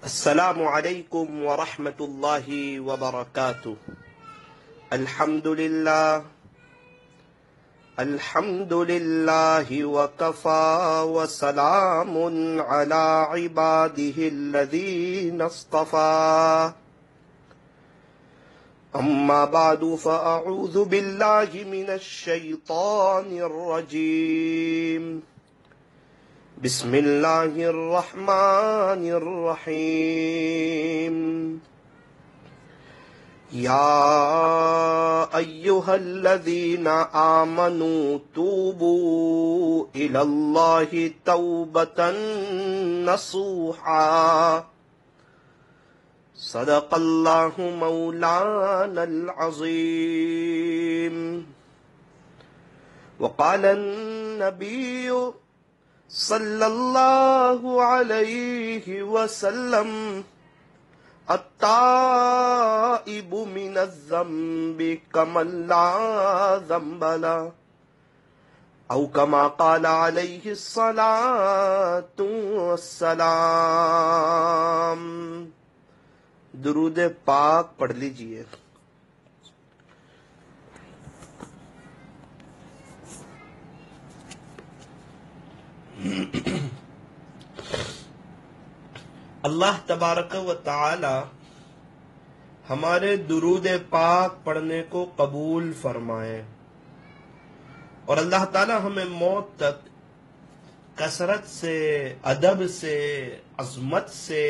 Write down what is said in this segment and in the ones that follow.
السلام علیکم ورحمۃ اللہ وبرکاتہ۔ الحمد للہ وکفى وسلام علی عباده الذین اصطفى، اما بعد فاعوذ باللہ من الشیطان الرجیم، بسم اللہ الرحمن الرحیم۔ یا ایہا الذین آمنوا توبوا الی اللہ توبۃ نصوحا، صدق اللہ مولانا العظیم۔ وقال النبی صلی اللہ علیہ وسلم، التائب من الذنب کمن لا ذنب له، او کما قال علیہ الصلاۃ والسلام۔ درود پاک پڑھ لیجئے۔ اللہ تبارک و تعالی ہمارے درود پاک پڑھنے کو قبول فرمائے، اور اللہ تعالی ہمیں موت تک کثرت سے، ادب سے، عظمت سے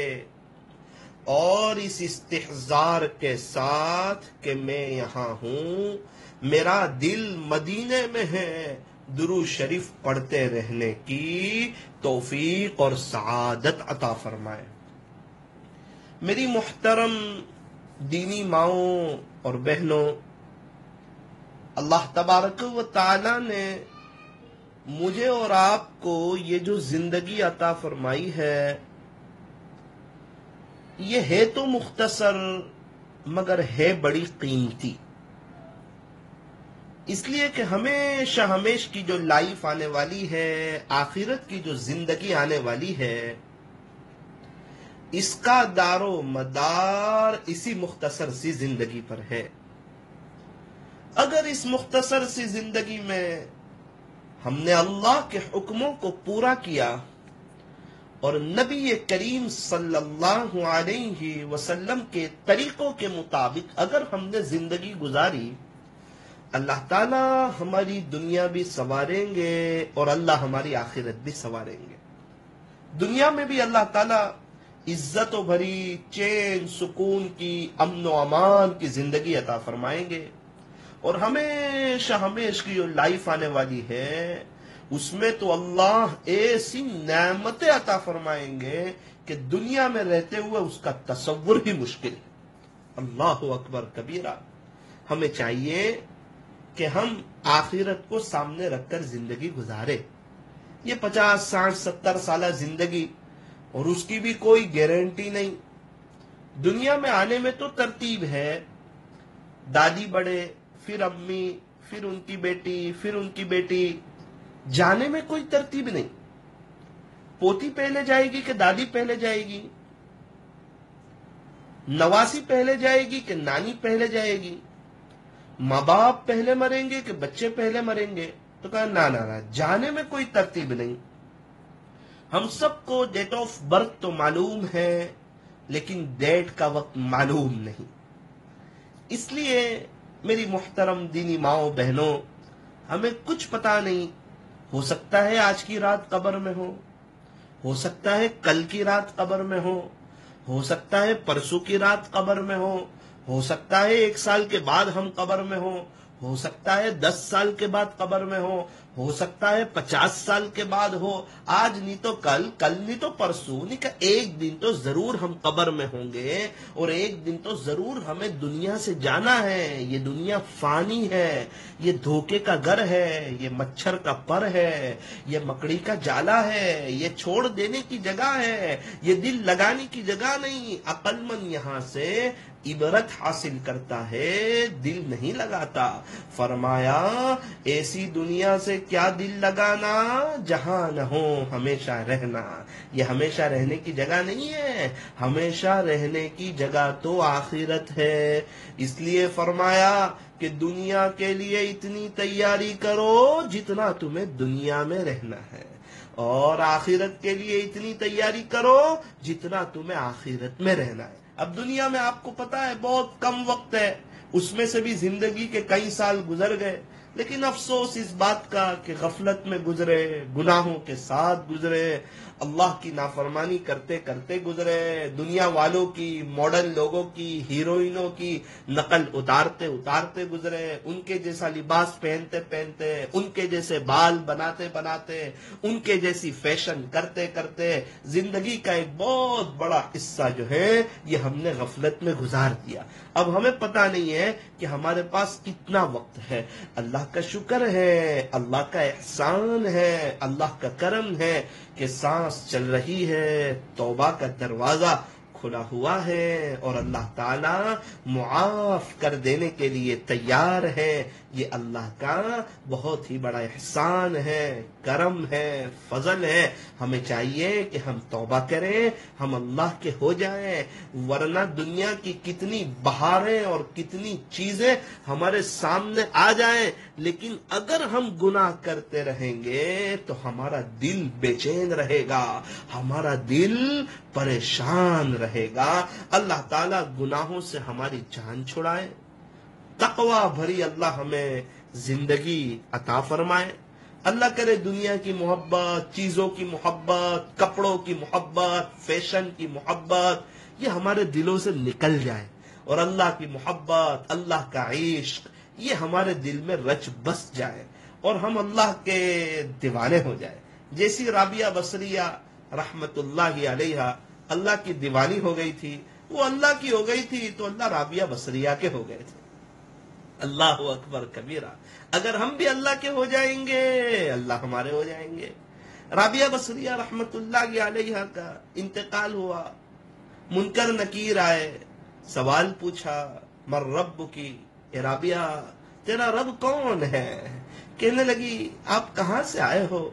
اور اس استحضار کے ساتھ کہ میں یہاں ہوں، میرا دل مدینے میں ہے، درود شریف پڑھتے رہنے کی توفیق اور سعادت عطا فرمائے۔ میری محترم دینی ماؤں اور بہنوں، اللہ تبارک و تعالی نے مجھے اور آپ کو یہ جو زندگی عطا فرمائی ہے، یہ ہے تو مختصر مگر ہے بڑی قیمتی، اس لیے کہ ہمیشہ ہمیش کی جو لائف آنے والی ہے، آخرت کی جو زندگی آنے والی ہے، اس کا دار و مدار اسی مختصر سی زندگی پر ہے۔ اگر اس مختصر سی زندگی میں ہم نے اللہ کے حکموں کو پورا کیا اور نبی کریم صلی اللہ علیہ وسلم کے طریقوں کے مطابق اگر ہم نے زندگی گزاری، اللہ تعالی ہماری دنیا بھی سنواریں گے اور اللہ ہماری آخرت بھی سنواریں گے۔ دنیا میں بھی اللہ تعالی عزت و بھری، چین سکون کی، امن و امان کی زندگی عطا فرمائیں گے، اور ہمیشہ ہمیش کی جو لائف آنے والی ہے اس میں تو اللہ ایسی نعمتیں عطا فرمائیں گے کہ دنیا میں رہتے ہوئے اس کا تصور ہی مشکل ہے۔ اللہ اکبر کبیرہ۔ ہمیں چاہیے کہ ہم آخرت کو سامنے رکھ کر زندگی گزارے۔ یہ 50، 60، 70 سالہ زندگی، اور اس کی بھی کوئی گارنٹی نہیں۔ دنیا میں آنے میں تو ترتیب ہے، دادی بڑے، پھر امی، پھر ان کی بیٹی، پھر ان کی بیٹی، جانے میں کوئی ترتیب نہیں۔ پوتی پہلے جائے گی کہ دادی پہلے جائے گی، نواسی پہلے جائے گی کہ نانی پہلے جائے گی، ماں باپ پہلے مریں گے کہ بچے پہلے مریں گے؟ تو کہا نہ، جانے میں کوئی ترتیب نہیں۔ ہم سب کو ڈیٹ آف برتھ تو معلوم ہے، لیکن ڈیٹ کا وقت معلوم نہیں۔ اس لیے میری محترم دینی ماؤں بہنوں، ہمیں کچھ پتا نہیں، ہو سکتا ہے آج کی رات قبر میں ہو سکتا ہے کل کی رات قبر میں ہو سکتا ہے پرسوں کی رات قبر میں ہو سکتا ہے 1 سال کے بعد ہم قبر میں ہو سکتا ہے 10 سال کے بعد قبر میں ہو سکتا ہے 50 سال کے بعد ہو، آج نہیں تو کل نہیں تو پرسوں، نہیں کہ ایک دن تو ضرور ہم قبر میں ہوں گے، اور ایک دن تو ضرور ہمیں دنیا سے جانا ہے۔ یہ دنیا فانی ہے، یہ دھوکے کا گھر ہے، یہ مچھر کا پر ہے، یہ مکڑی کا جالا ہے، یہ چھوڑ دینے کی جگہ ہے، یہ دل لگانے کی جگہ نہیں۔ عقل مند یہاں سے عبرت حاصل کرتا ہے، دل نہیں لگاتا۔ فرمایا ایسی دنیا سے کیا دل لگانا جہاں نہ ہو ہمیشہ رہنا۔ یہ ہمیشہ رہنے کی جگہ نہیں ہے، ہمیشہ رہنے کی جگہ تو آخرت ہے۔ اس لیے فرمایا کہ دنیا کے لیے اتنی تیاری کرو جتنا تمہیں دنیا میں رہنا ہے، اور آخرت کے لیے اتنی تیاری کرو جتنا تمہیں آخرت میں رہنا ہے۔ اب دنیا میں آپ کو پتا ہے بہت کم وقت ہے، اس میں سے بھی زندگی کے کئی سال گزر گئے، لیکن افسوس اس بات کا کہ غفلت میں گزرے، گناہوں کے ساتھ گزرے، اللہ کی نافرمانی کرتے کرتے گزرے، دنیا والوں کی، ماڈرن لوگوں کی، ہیروئنوں کی نقل اتارتے اتارتے گزرے، ان کے جیسا لباس پہنتے پہنتے، ان کے جیسے بال بناتے بناتے، ان کے جیسی فیشن کرتے کرتے زندگی کا ایک بہت بڑا حصہ جو ہے یہ ہم نے غفلت میں گزار دیا۔ اب ہمیں پتہ نہیں ہے کہ ہمارے پاس کتنا وقت ہے۔ اللہ کا شکر ہے، اللہ کا احسان ہے، اللہ کا کرم ہے کہ سانس چل رہی ہے، توبہ کا دروازہ کھلا ہوا ہے، اور اللہ تعالی معاف کر دینے کے لیے تیار ہے۔ یہ اللہ کا بہت ہی بڑا احسان ہے، کرم ہے، فضل ہے۔ ہمیں چاہیے کہ ہم توبہ کریں، ہم اللہ کے ہو جائیں، ورنہ دنیا کی کتنی بہاریں اور کتنی چیزیں ہمارے سامنے آ جائیں، لیکن اگر ہم گناہ کرتے رہیں گے تو ہمارا دل بے چین رہے گا، ہمارا دل پریشان رہے گا۔ اللہ تعالیٰ گناہوں سے ہماری جان چھڑائے، تقوی بھری اللہ ہمیں زندگی عطا فرمائے۔ اللہ کرے دنیا کی محبت، چیزوں کی محبت، کپڑوں کی محبت، فیشن کی محبت یہ ہمارے دلوں سے نکل جائے، اور اللہ کی محبت، اللہ کا عشق یہ ہمارے دل میں رچ بس جائے، اور ہم اللہ کے دیوانے ہو جائے۔ جیسی رابعہ بصریہ رحمت اللہ علیہا اللہ کی دیوانی ہو گئی تھی، وہ اللہ کی ہو گئی تھی تو اللہ رابعہ بصریہ کے ہو گئے تھے۔ اللہ اکبر کبیرہ، اگر ہم بھی اللہ کے ہو جائیں گے اللہ ہمارے ہو جائیں گے۔ رابعہ بصریہ رحمت اللہ علیہا کا انتقال ہوا، منکر نکیر آئے، سوال پوچھا، مر رب کی، اے رابعہ تیرا رب کون ہے؟ کہنے لگی آپ کہاں سے آئے ہو؟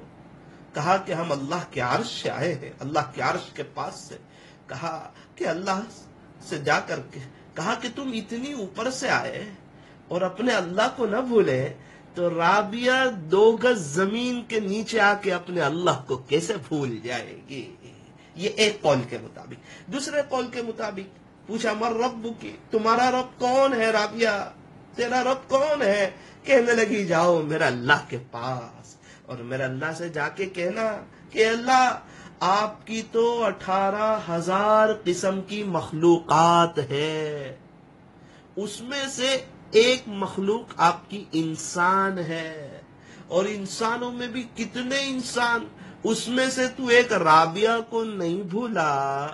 کہا کہ ہم اللہ کے عرش سے آئے ہیں، اللہ کے عرش کے پاس سے۔ کہا کہ اللہ سے جا کر کے کہا کہ تم اتنی اوپر سے آئے اور اپنے اللہ کو نہ بھولے تو رابعہ 2 گز زمین کے نیچے آ کے اپنے اللہ کو کیسے بھول جائے گی؟ یہ ایک قول کے مطابق۔ دوسرے قول کے مطابق پوچھا مر رب کی، تمہارا رب کون ہے رابعہ؟ تیرا رب کون ہے؟ کہنے لگی جاؤ میرا اللہ کے پاس، اور میرا اللہ سے جا کے کہنا کہ اللہ آپ کی تو 18,000 قسم کی مخلوقات ہے، اس میں سے ایک مخلوق آپ کی انسان ہے، اور انسانوں میں بھی کتنے انسان، اس میں سے تو ایک رابعہ کو نہیں بھولا،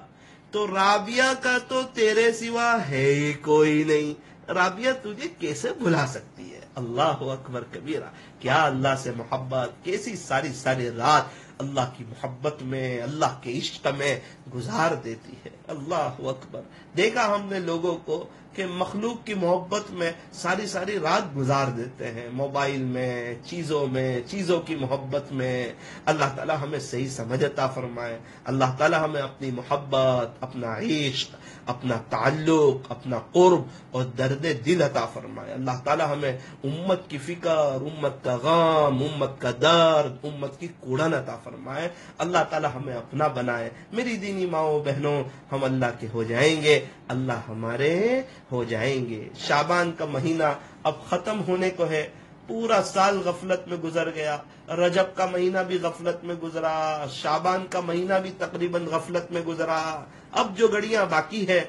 تو رابعہ کا تو تیرے سوا ہے ہی کوئی نہیں، رابعہ تجھے کیسے بھلا سکتی ہے؟ اللہ اکبر کبیرہ، کیا اللہ سے محبت، کیسی ساری ساری رات اللہ کی محبت میں، اللہ کے عشق میں گزار دیتی ہے۔ اللہ اکبر، دیکھا ہم نے لوگوں کو کہ مخلوق کی محبت میں ساری ساری رات گزار دیتے ہیں، موبائل میں، چیزوں کی محبت میں۔ اللہ تعالی ہمیں صحیح سمجھ عطا فرمائے، اللہ تعالی ہمیں اپنی محبت، اپنا عشق، اپنا تعلق، اپنا قرب اور درد دل عطا فرمائے۔ اللہ تعالی ہمیں امت کی فکر، امت کا غم، امت کا درد، امت کی کوڑن عطا فرمائے۔ اللہ تعالی ہمیں اپنا بنائے۔ میری دینی ماؤں بہنوں، ہم اللہ کے ہو جائیں گے، اللہ ہمارے ہو جائیں گے۔ شعبان کا مہینہ اب ختم ہونے کو ہے، پورا سال غفلت میں گزر گیا، رجب کا مہینہ بھی غفلت میں گزرا، شعبان کا مہینہ بھی تقریباً غفلت میں گزرا۔ اب جو گھڑیاں باقی ہے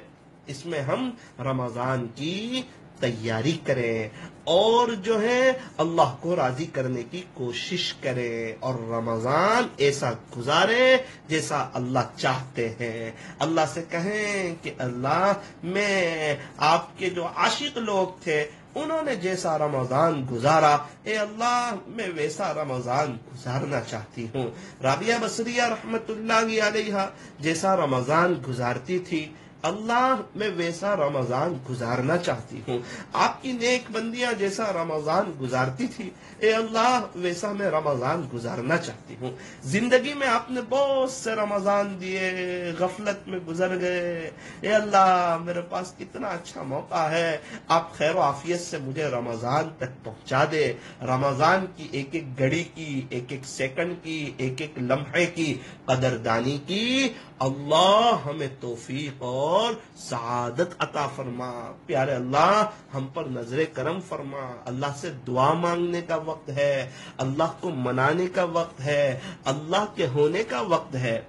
اس میں ہم رمضان کی تیاری کریں، اور جو ہے اللہ کو راضی کرنے کی کوشش کریں، اور رمضان ایسا گزارے جیسا اللہ چاہتے ہیں۔ اللہ سے کہیں کہ اللہ میں آپ کے جو عاشق لوگ تھے انہوں نے جیسا رمضان گزارا، اے اللہ میں ویسا رمضان گزارنا چاہتی ہوں۔ رابعہ بصریہ رحمت اللہ علیہا جیسا رمضان گزارتی تھی، اللہ میں ویسا رمضان گزارنا چاہتی ہوں، آپ کی نیک بندیاں جیسا رمضان گزارتی تھی، اے اللہ ویسا میں رمضان گزارنا چاہتی ہوں۔ زندگی میں آپ نے بہت سے رمضان دیے، غفلت میں گزر گئے، اے اللہ میرے پاس کتنا اچھا موقع ہے، آپ خیر و عافیت سے مجھے رمضان تک پہنچا دے، رمضان کی ایک ایک گھڑی کی، ایک ایک سیکنڈ کی، ایک ایک لمحے کی قدردانی کی اللہ ہمیں توفیق اور سعادت عطا فرما۔ پیارے اللہ ہم پر نظر کرم فرما، اللہ سے دعا مانگنے کا وقت ہے، اللہ کو منانے کا وقت ہے، اللہ کے ہونے کا وقت ہے۔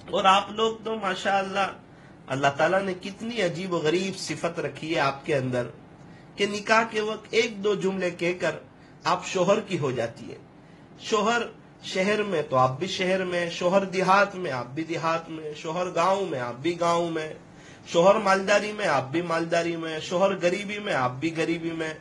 اور آپ لوگ تو ماشاءاللہ اللہ تعالیٰ نے کتنی عجیب و غریب صفت رکھی ہے آپ کے اندر کہ نکاح کے وقت ایک دو جملے کہہ کر آپ شوہر کی ہو جاتی ہے۔ شوہر شہر میں تو آپ بھی شہر میں، شوہر دیہات میں آپ بھی دیہات میں، شوہر گاؤں میں آپ بھی گاؤں میں، شوہر مالداری میں آپ بھی مالداری میں، شوہر غریبی میں آپ بھی غریبی میں،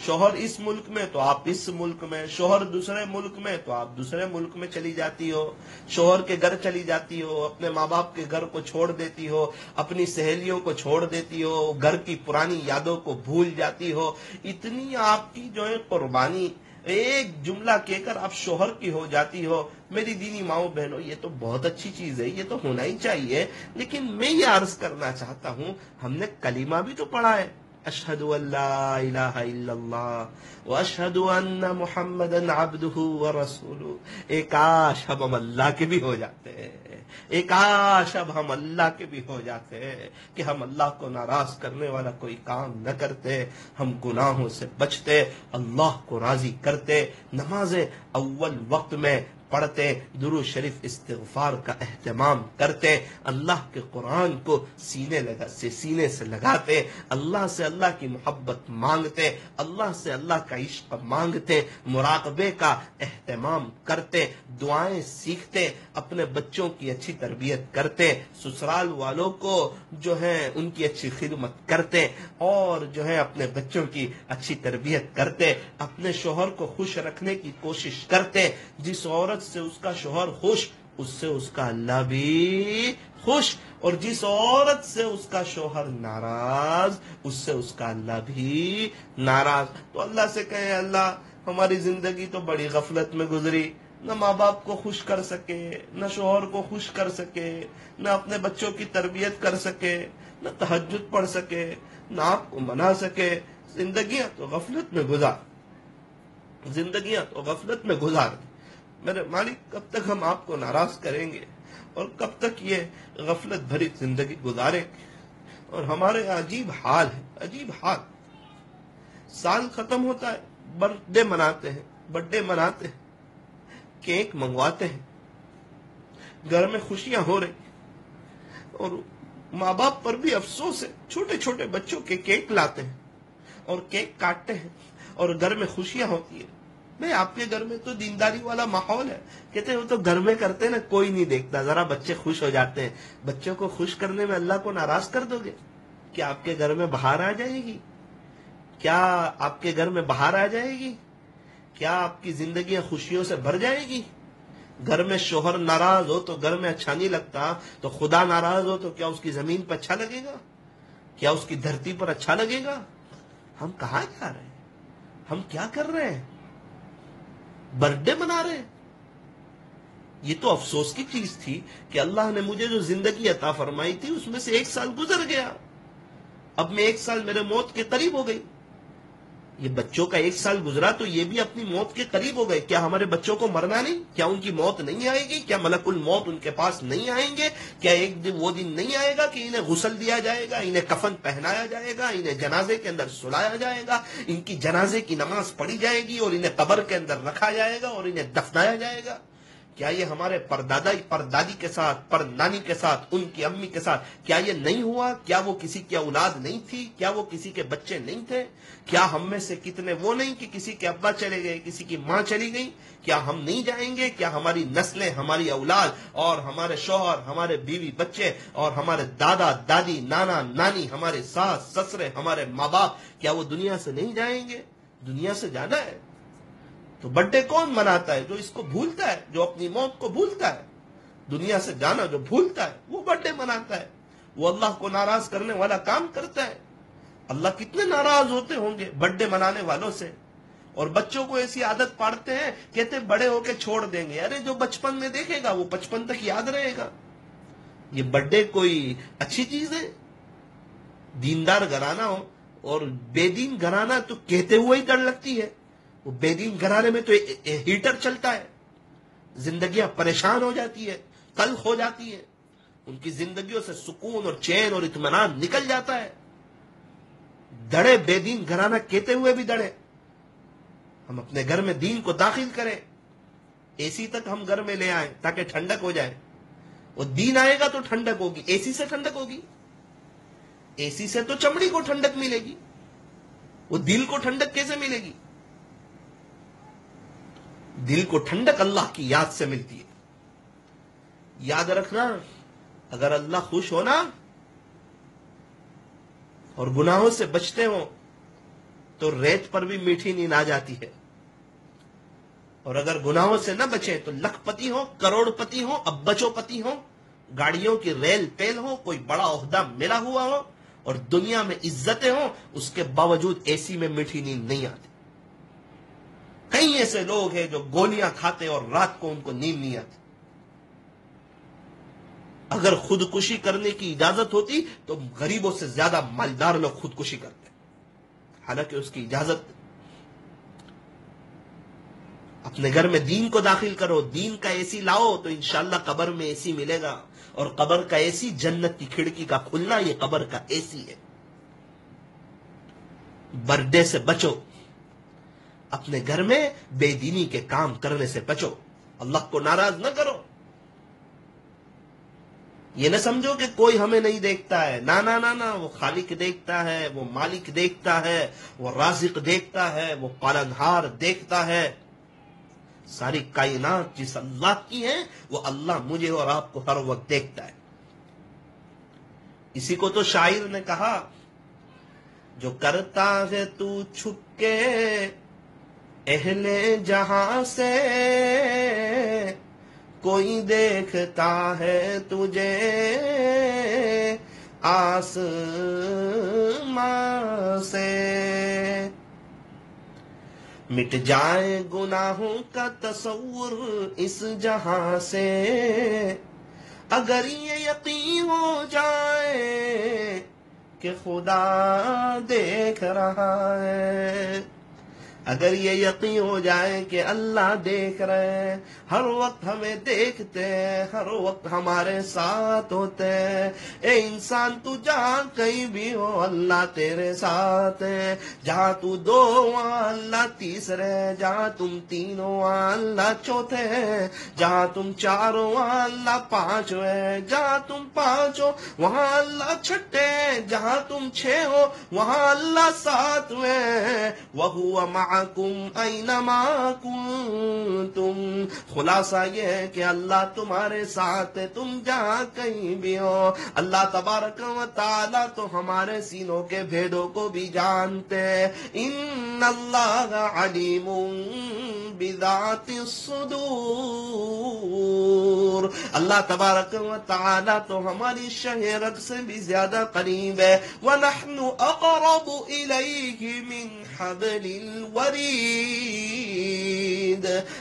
شوہر اس ملک میں تو آپ اس ملک میں، شوہر دوسرے ملک میں تو آپ دوسرے ملک میں چلی جاتی ہو، شوہر کے گھر چلی جاتی ہو، اپنے ماں باپ کے گھر کو چھوڑ دیتی ہو، اپنی سہیلیوں کو چھوڑ دیتی ہو، گھر کی پرانی یادوں کو بھول جاتی ہو۔ اتنی آپ کی جو ہے قربانی، ایک جملہ کہہ کر آپ شوہر کی ہو جاتی ہو۔ میری دینی ماؤں بہنوں، یہ تو بہت اچھی چیز ہے، یہ تو ہونا ہی چاہیے، لیکن میں یہ عرض کرنا چاہتا ہوں ہم نے کلمہ بھی تو پڑھا ہے، اشہد ان لا الہ الا اللہ واشہد ان محمدا عبدہ ورسولہ۔ ایک کاش اب ہم اللہ کے بھی ہو جاتے ہیں، ایک کاش اب ہم اللہ کے بھی ہو جاتے ہیں کہ ہم اللہ کو ناراض کرنے والا کوئی کام نہ کرتے، ہم گناہوں سے بچتے، اللہ کو راضی کرتے، نمازیں اول وقت میں پڑھتے، درود شریف استغفار کا اہتمام کرتے، اللہ کے قرآن کو سینے سے لگاتے، اللہ سے اللہ کی محبت مانگتے، اللہ سے اللہ کا عشق مانگتے، مراقبے کا اہتمام کرتے، دعائیں سیکھتے، اپنے بچوں کی اچھی تربیت کرتے، سسرال والوں کو جو ہے ان کی اچھی خدمت کرتے، اور جو ہے اپنے بچوں کی اچھی تربیت کرتے، اپنے شوہر کو خوش رکھنے کی کوشش کرتے۔ جس عورت سے اس کا شوہر خوش، اس سے اس کا اللہ بھی خوش، اور جس عورت سے اس کا شوہر ناراض، اس سے اس کا اللہ بھی ناراض۔ تو اللہ سے کہیں اللہ ہماری زندگی تو بڑی غفلت میں گزری، نہ ماں باپ کو خوش کر سکے، نہ شوہر کو خوش کر سکے، نہ اپنے بچوں کی تربیت کر سکے، نہ تہجد پڑھ سکے، نہ آپ کو منا سکے۔ زندگیاں تو غفلت میں گزار میرے مالک، کب تک ہم آپ کو ناراض کریں گے اور کب تک یہ غفلت بھری زندگی گزاریں گے؟ اور ہمارے عجیب حال ہے، عجیب حال۔ سال ختم ہوتا ہے، برتھ ڈے مناتے ہیں، کیک منگواتے ہیں، گھر میں خوشیاں ہو رہی، اور ماں باپ پر بھی افسوس ہے، چھوٹے چھوٹے بچوں کے کیک لاتے ہیں اور کیک کاٹتے ہیں اور گھر میں خوشیاں ہوتی ہیں۔ نہیں، آپ کے گھر میں تو دینداری والا ماحول ہے، کہتے ہیں وہ تو گھر میں کرتے نا، کوئی نہیں دیکھتا، ذرا بچے خوش ہو جاتے ہیں۔ بچوں کو خوش کرنے میں اللہ کو ناراض کر دو گے؟ کیا آپ کے گھر میں بہار آ جائے گی؟ کیا آپ کے گھر میں بہار آ جائے گی؟ کیا آپ کی زندگیاں خوشیوں سے بھر جائے گی؟ گھر میں شوہر ناراض ہو تو گھر میں اچھا نہیں لگتا، تو خدا ناراض ہو تو کیا اس کی زمین پر اچھا لگے گا؟ کیا اس کی دھرتی پر اچھا لگے گا؟ ہم کہاں جا رہے ہیں؟ ہم کیا کر رہے ہیں؟ برتھ ڈے منا رہے ہیں۔ یہ تو افسوس کی چیز تھی کہ اللہ نے مجھے جو زندگی عطا فرمائی تھی اس میں سے 1 سال گزر گیا، اب میں 1 سال میرے موت کے قریب ہو گئی۔ یہ بچوں کا 1 سال گزرا تو یہ بھی اپنی موت کے قریب ہو گئے۔ کیا ہمارے بچوں کو مرنا نہیں؟ کیا ان کی موت نہیں آئے گی؟ کیا ملک الموت ان کے پاس نہیں آئیں گے؟ کیا ایک دن وہ دن نہیں آئے گا کہ انہیں غسل دیا جائے گا، انہیں کفن پہنایا جائے گا، انہیں جنازے کے اندر سلایا جائے گا، ان کی جنازے کی نماز پڑھی جائے گی اور انہیں قبر کے اندر رکھا جائے گا اور انہیں دفنایا جائے گا؟ کیا یہ ہمارے پردادی کے ساتھ، پردانی کے ساتھ، ان کی امی کے ساتھ کیا یہ نہیں ہوا؟ کیا وہ کسی کی اولاد نہیں تھی؟ کیا وہ کسی کے بچے نہیں تھے؟ کیا ہم میں سے کتنے وہ نہیں کہ کسی کے ابا چلے گئے، کسی کی ماں چلی گئی؟ کیا ہم نہیں جائیں گے؟ کیا ہماری نسلیں، ہماری اولاد اور ہمارے شوہر، ہمارے بیوی بچے اور ہمارے دادا دادی، نانا نانی، ہمارے ساس سسرے، ہمارے ماں باپ، کیا وہ دنیا سے نہیں جائیں گے؟ دنیا سے جانا ہے تو برتھ ڈے کون مناتا ہے؟ جو اس کو بھولتا ہے، جو اپنی موت کو بھولتا ہے۔ دنیا سے جانا جو بھولتا ہے وہ برتھ ڈے مناتا ہے، وہ اللہ کو ناراض کرنے والا کام کرتا ہے. اللہ کتنے ناراض ہوتے ہوں گے برتھ ڈے منانے والوں سے. اور بچوں کو ایسی عادت پاڑتے ہیں، کہتے ہیں بڑے ہو کے چھوڑ دیں گے. ارے جو بچپن میں دیکھے گا وہ بچپن تک یاد رہے گا. یہ برتھ ڈے کوئی اچھی چیز ہے؟ دیندار گھرانہ ہو اور بے دین گھرانہ تو کہتے ہوئے ہی ڈر لگتی ہے. وہ بے دین گھرانے میں تو ہیٹر چلتا ہے، زندگیاں پریشان ہو جاتی ہے، تلخ ہو جاتی ہے، ان کی زندگیوں سے سکون اور چین اور اطمینان نکل جاتا ہے. دڑے بے دین گھرانہ کہتے ہوئے بھی دڑے. ہم اپنے گھر میں دین کو داخل کریں، اے سی تک ہم گھر میں لے آئیں تاکہ ٹھنڈک ہو جائے. وہ دین آئے گا تو ٹھنڈک ہوگی. اے سی سے ٹھنڈک ہوگی؟ اے سی سے تو چمڑی کو ٹھنڈک ملے گی، وہ دل کو ٹھنڈک کیسے ملے گی؟ دل کو ٹھنڈک اللہ کی یاد سے ملتی ہے. یاد رکھنا، اگر اللہ خوش ہونا اور گناہوں سے بچتے ہوں تو ریت پر بھی میٹھی نیند آ جاتی ہے. اور اگر گناہوں سے نہ بچیں تو لکھ پتی ہو، کروڑ پتی ہو، اب بچو پتی ہو، گاڑیوں کی ریل تیل ہو، کوئی بڑا عہدہ ملا ہوا ہو اور دنیا میں عزتیں ہوں، اس کے باوجود اے سی میں میٹھی نیند نہیں آتی. کئی ایسے لوگ ہیں جو گولیاں کھاتے اور رات کو ان کو نیند نہیں آتی. اگر خودکشی کرنے کی اجازت ہوتی تو غریبوں سے زیادہ مالدار لوگ خودکشی کرتے، حالانکہ اس کی اجازت. اپنے گھر میں دین کو داخل کرو، دین کا اے سی لاؤ تو انشاءاللہ قبر میں اے سی ملے گا. اور قبر کا اے سی جنت کی کھڑکی کا کھلنا، یہ قبر کا اے سی ہے. برتھ ڈے سے بچو، اپنے گھر میں بے دینی کے کام کرنے سے بچو، اللہ کو ناراض نہ کرو. یہ نہ سمجھو کہ کوئی ہمیں نہیں دیکھتا ہے. نا نا نا نا، وہ خالق دیکھتا ہے، وہ مالک دیکھتا ہے، وہ رازق دیکھتا ہے، وہ پالنہار دیکھتا ہے. ساری کائنات جس اللہ کی ہے وہ اللہ مجھے اور آپ کو ہر وقت دیکھتا ہے. اسی کو تو شاعر نے کہا، جو کرتا ہے تو چھپ کے اہل جہاں سے، کوئی دیکھتا ہے تجھے آسمان سے. مٹ جائے گناہوں کا تصور اس جہاں سے، اگر یہ یقین ہو جائے کہ خدا دیکھ رہا ہے. اگر یہ یقین ہو جائے کہ اللہ دیکھ رہے ہیں، ہر وقت ہمیں دیکھتے ہیں، ہر وقت ہمارے ساتھ ہوتے ہیں. اے انسان، تو جہاں کہیں بھی ہو اللہ تیرے ساتھ ہے. جہاں تو دو وہاں اللہ تیسرے، جہاں تم تینوں وہاں اللہ چوتھے، جہاں تم چاروں وہاں اللہ پانچویں، جہاں تم پانچوں وہاں اللہ چھٹے، جہاں تم چھ ہو وہاں اللہ ساتویں. وَهُوَ مَعَكُمْ أَيْنَمَا كُنْتُمْ. خلاصہ یہ ہے کہ اللہ تمہارے ساتھ ہے، تم جہاں کہیں بھی ہو. اللہ تبارک و تعالی تو ہمارے سینوں کے بھیدوں کو بھی جانتے ہیں. ان اللہ علیم بذات الصدور. اللہ تبارک و تعالی تو ہماری شہ رگ سے بھی زیادہ قریب ہے. وَنَحْنُ أَقْرَبُ إِلَيْهِ مِنْ حَبْلِ الْوَرِيدِ.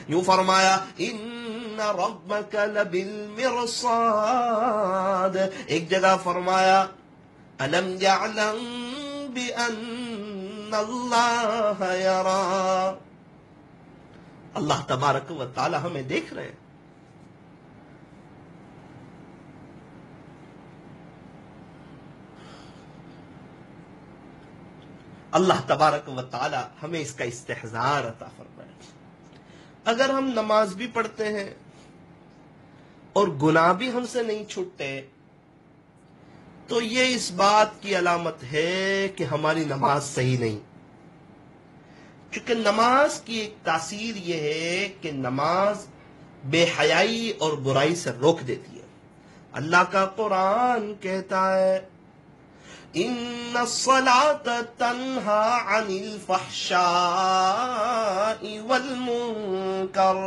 یوں فرمایا ان ربک لبالمرصاد. ایک جگہ فرمایا الم یعلم بأن اللہ یرا. اللہ تبارک و تعالی ہمیں دیکھ رہے ہیں. اللہ تبارک و تعالی ہمیں اس کا استحضار عطا فرمائے. اگر ہم نماز بھی پڑھتے ہیں اور گناہ بھی ہم سے نہیں چھوٹتے تو یہ اس بات کی علامت ہے کہ ہماری نماز صحیح نہیں. کیونکہ نماز کی ایک تاثیر یہ ہے کہ نماز بے حیائی اور برائی سے روک دیتی ہے. اللہ کا قرآن کہتا ہے ان الصلاۃ تنہا عن الفحشاء والمنکر.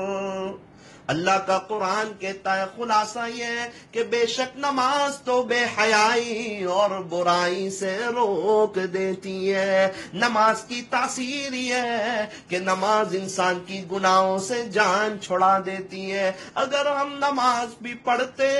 اللہ کا قرآن کہتا ہے خلاصہ یہ ہے کہ بے شک نماز تو بے حیائی اور برائی سے روک دیتی ہے. نماز کی تاثیر یہ ہے کہ نماز انسان کی گناہوں سے جان چھڑا دیتی ہے. اگر ہم نماز بھی پڑھتے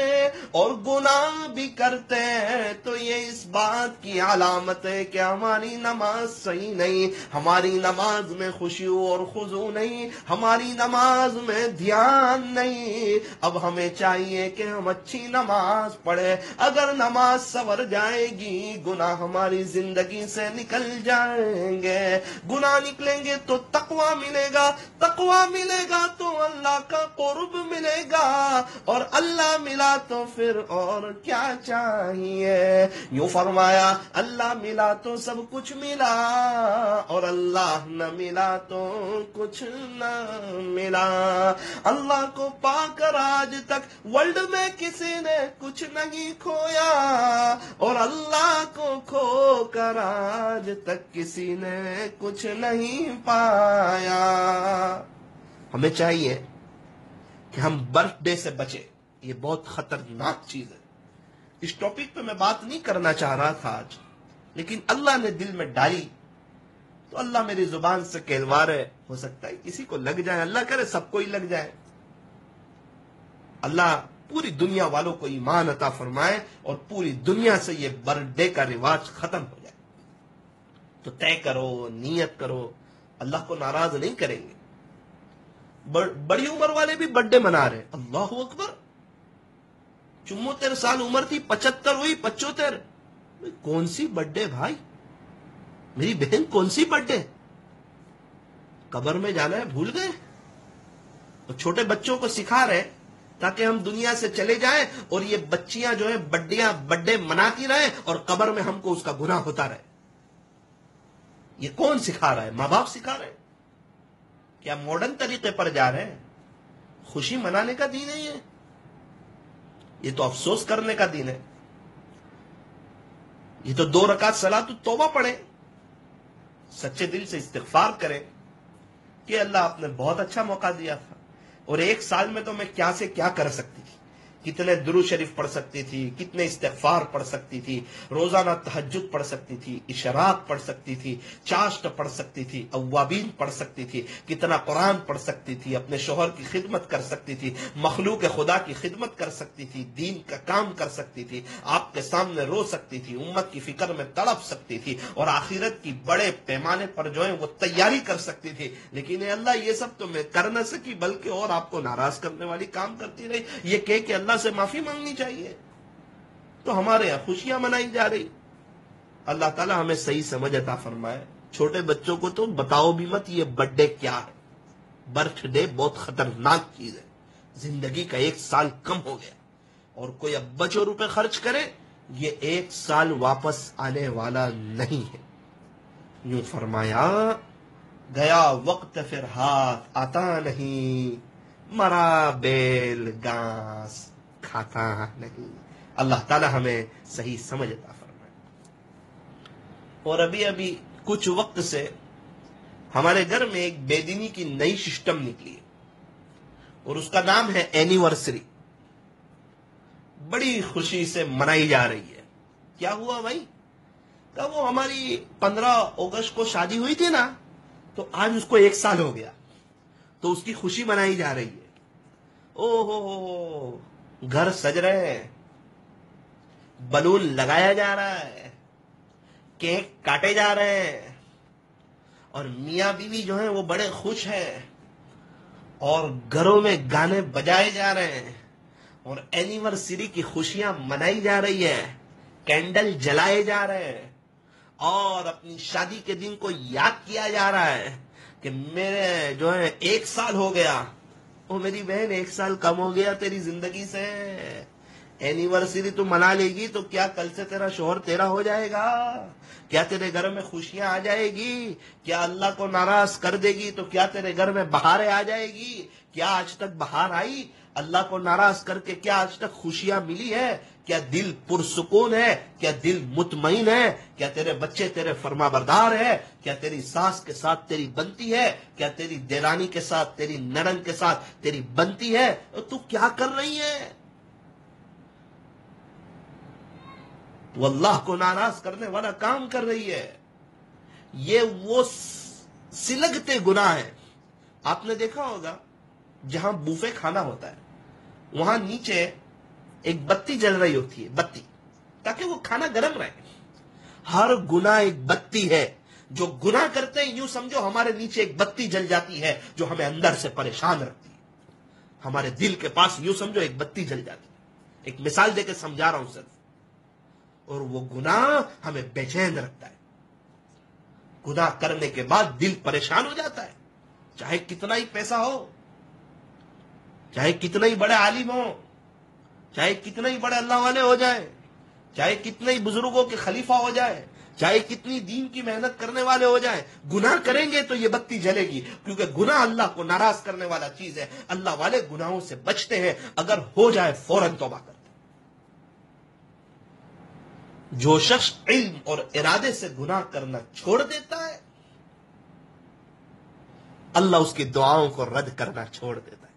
اور گناہ بھی کرتے ہیں تو یہ اس بات کی علامت ہے کہ ہماری نماز صحیح نہیں، ہماری نماز میں خشوع اور خضوع نہیں، ہماری نماز میں دھیان نہیں. اب ہمیں چاہیے کہ ہم اچھی نماز پڑھیں. اگر نماز سنور جائے گی گناہ ہماری زندگی سے نکل جائیں گے. گناہ نکلیں گے تو تقوی ملے گا، تقوی ملے گا تو اللہ کا قرب ملے گا، اور اللہ ملا تو پھر اور کیا چاہیے. یوں فرمایا اللہ ملا تو سب کچھ ملا، اور اللہ نہ ملا تو کچھ نہ ملا. اللہ کو پا کر آج تک ورلڈ میں کسی نے کچھ نہیں کھویا، اور اللہ کو کھو کر آج تک کسی نے کچھ نہیں پایا. ہمیں چاہیے کہ ہم برتھ ڈے سے بچیں. یہ بہت خطرناک چیز ہے. اس ٹاپک پہ میں بات نہیں کرنا چاہ رہا تھا آج، لیکن اللہ نے دل میں ڈالی تو اللہ میری زبان سے کہلوا رہے. ہو سکتا ہے کسی کو لگ جائے، اللہ کرے سب کو ہی لگ جائے. اللہ پوری دنیا والوں کو ایمان عطا فرمائے اور پوری دنیا سے یہ برتھ ڈے کا رواج ختم ہو جائے. تو طے کرو، نیت کرو، اللہ کو ناراض نہیں کریں گے. بڑی عمر والے بھی برتھ ڈے منا رہے. اللہ اکبر. 74 سال عمر تھی، 75 ہوئی، 75. کون سی برتھ ڈے بھائی؟ میری بہن کون سی برتھ ڈے؟ قبر میں جانا ہے بھول گئے؟ تو چھوٹے بچوں کو سکھا رہے تاکہ ہم دنیا سے چلے جائیں اور یہ بچیاں جو ہے برتھ ڈے مناتی رہیں اور قبر میں ہم کو اس کا گناہ ہوتا رہے. یہ کون سکھا رہا ہے؟ ماں باپ سکھا رہے ہیں. کیا ماڈرن طریقے پر جا رہے ہیں؟ خوشی منانے کا دین ہے یہ تو افسوس کرنے کا دین ہے. یہ تو 2 رکعت صلاۃ التوبہ پڑھیں، سچے دل سے استغفار کریں کہ اللہ آپ نے بہت اچھا موقع دیا تھا، اور 1 سال میں تو میں کیا سے کیا کر سکتی تھی. کتنے درود شریف پڑھ سکتی تھی، کتنے استغفار پڑھ سکتی تھی، روزانہ تہجد پڑھ سکتی تھی، اشراق پڑھ سکتی تھی، چاشت پڑھ سکتی تھی، اوابین پڑھ سکتی تھی، کتنا قرآن پڑھ سکتی تھی، اپنے شوہر کی خدمت کر سکتی تھی، مخلوق خدا کی خدمت کر سکتی تھی، دین کا کام کر سکتی تھی، آپ کے سامنے رو سکتی تھی، امت کی فکر میں تڑپ سکتی تھی، اور آخرت کی بڑے پیمانے پر جو ہے وہ تیاری کر سکتی تھی. لیکن اے اللہ یہ سب تو میں کر نہ سکی، بلکہ اور آپ کو ناراض کرنے والی کام کرتی رہی. یہ کہ اللہ سے معافی مانگنی چاہیے. تو ہمارے یہاں خوشیاں منائی جا رہی. اللہ تعالیٰ ہمیں صحیح سمجھ عطا فرمائے. چھوٹے بچوں کو تو بتاؤ بھی مت یہ برتھ ڈے کیا ہے. برتھ ڈے بہت خطرناک چیز ہے. زندگی کا 1 سال کم ہو گیا، اور کوئی اب بچوں روپے خرچ کرے، یہ 1 سال واپس آنے والا نہیں ہے. یوں فرمایا گیا وقت پھر ہاتھ آتا نہیں، مرا بیل گھاس کھاتا نہیں. اللہ تعالی ہمیں صحیح سمجھ عطا فرمائے. اور ابھی کچھ وقت سے ہمارے گھر میں ایک بے دینی کی نئی سسٹم نکلی ہے، اور اس کا نام ہے اینیورسری. بڑی خوشی سے منائی جا رہی ہے. کیا ہوا بھائی؟ کہ وہ ہماری 15 اگست کو شادی ہوئی تھی نا، تو آج اس کو 1 سال ہو گیا، تو اس کی خوشی منائی جا رہی ہے. او ہو، گھر سج رہے ہیں، بلون لگایا جا رہا ہے، کیک کاٹے جا رہے ہیں، اور میاں بیوی جو ہیں وہ بڑے خوش ہیں، اور گھروں میں گانے بجائے جا رہے ہیں، اور اینیورسری کی خوشیاں منائی جا رہی ہے، کینڈل جلائے جا رہے ہیں، اور اپنی شادی کے دن کو یاد کیا جا رہا ہے کہ میرے جو ہے 1 سال ہو گیا. او میری بہن، 1 سال کم ہو گیا تیری زندگی سے. اینیورسری تو منا لے گی تو کیا کل سے تیرا شوہر تیرا ہو جائے گا؟ کیا تیرے گھر میں خوشیاں آ جائے گی؟ کیا اللہ کو ناراض کر دے گی تو کیا تیرے گھر میں بہاریں آ جائے گی؟ کیا آج تک بہار آئی؟ اللہ کو ناراض کر کے کیا آج تک خوشیاں ملی ہے؟ کیا دل پرسکون ہے؟ کیا دل مطمئن ہے؟ کیا تیرے بچے تیرے فرما بردار ہے؟ کیا تیری ساس کے ساتھ تیری بنتی ہے؟ کیا تیری دیرانی کے ساتھ، تیری نرن کے ساتھ تیری بنتی ہے؟ تو کیا کر رہی ہے؟ تو اللہ کو ناراض کرنے والا کام کر رہی ہے۔ یہ وہ سلگتے گناہ ہیں۔ آپ نے دیکھا ہوگا جہاں بوفے کھانا ہوتا ہے وہاں نیچے ایک بتی جل رہی ہوتی ہے، بتی، تاکہ وہ کھانا گرم رہے۔ ہر گناہ ایک بتی ہے۔ جو گناہ کرتے ہیں یوں سمجھو ہمارے نیچے ایک بتی جل جاتی ہے جو ہمیں اندر سے پریشان رکھتی ہے۔ ہمارے دل کے پاس یوں سمجھو ایک بتی جل جاتی ہے۔ ایک مثال دے کے سمجھا رہا ہوں صرف۔ اور وہ گناہ ہمیں بے چین رکھتا ہے۔ گناہ کرنے کے بعد دل پریشان ہو جاتا ہے، چاہے کتنا ہی پیسہ ہو، چاہے کتنا ہی بڑے عالم ہو، چاہے کتنے ہی بڑے اللہ والے ہو جائیں، چاہے کتنے ہی بزرگوں کے خلیفہ ہو جائے، چاہے کتنی دین کی محنت کرنے والے ہو جائیں، گناہ کریں گے تو یہ بتی جلے گی، کیونکہ گناہ اللہ کو ناراض کرنے والا چیز ہے۔ اللہ والے گناہوں سے بچتے ہیں، اگر ہو جائے فوراً توبہ کرتے ہیں۔ جو شخص علم اور ارادے سے گناہ کرنا چھوڑ دیتا ہے، اللہ اس کی دعاؤں کو رد کرنا چھوڑ دیتا ہے۔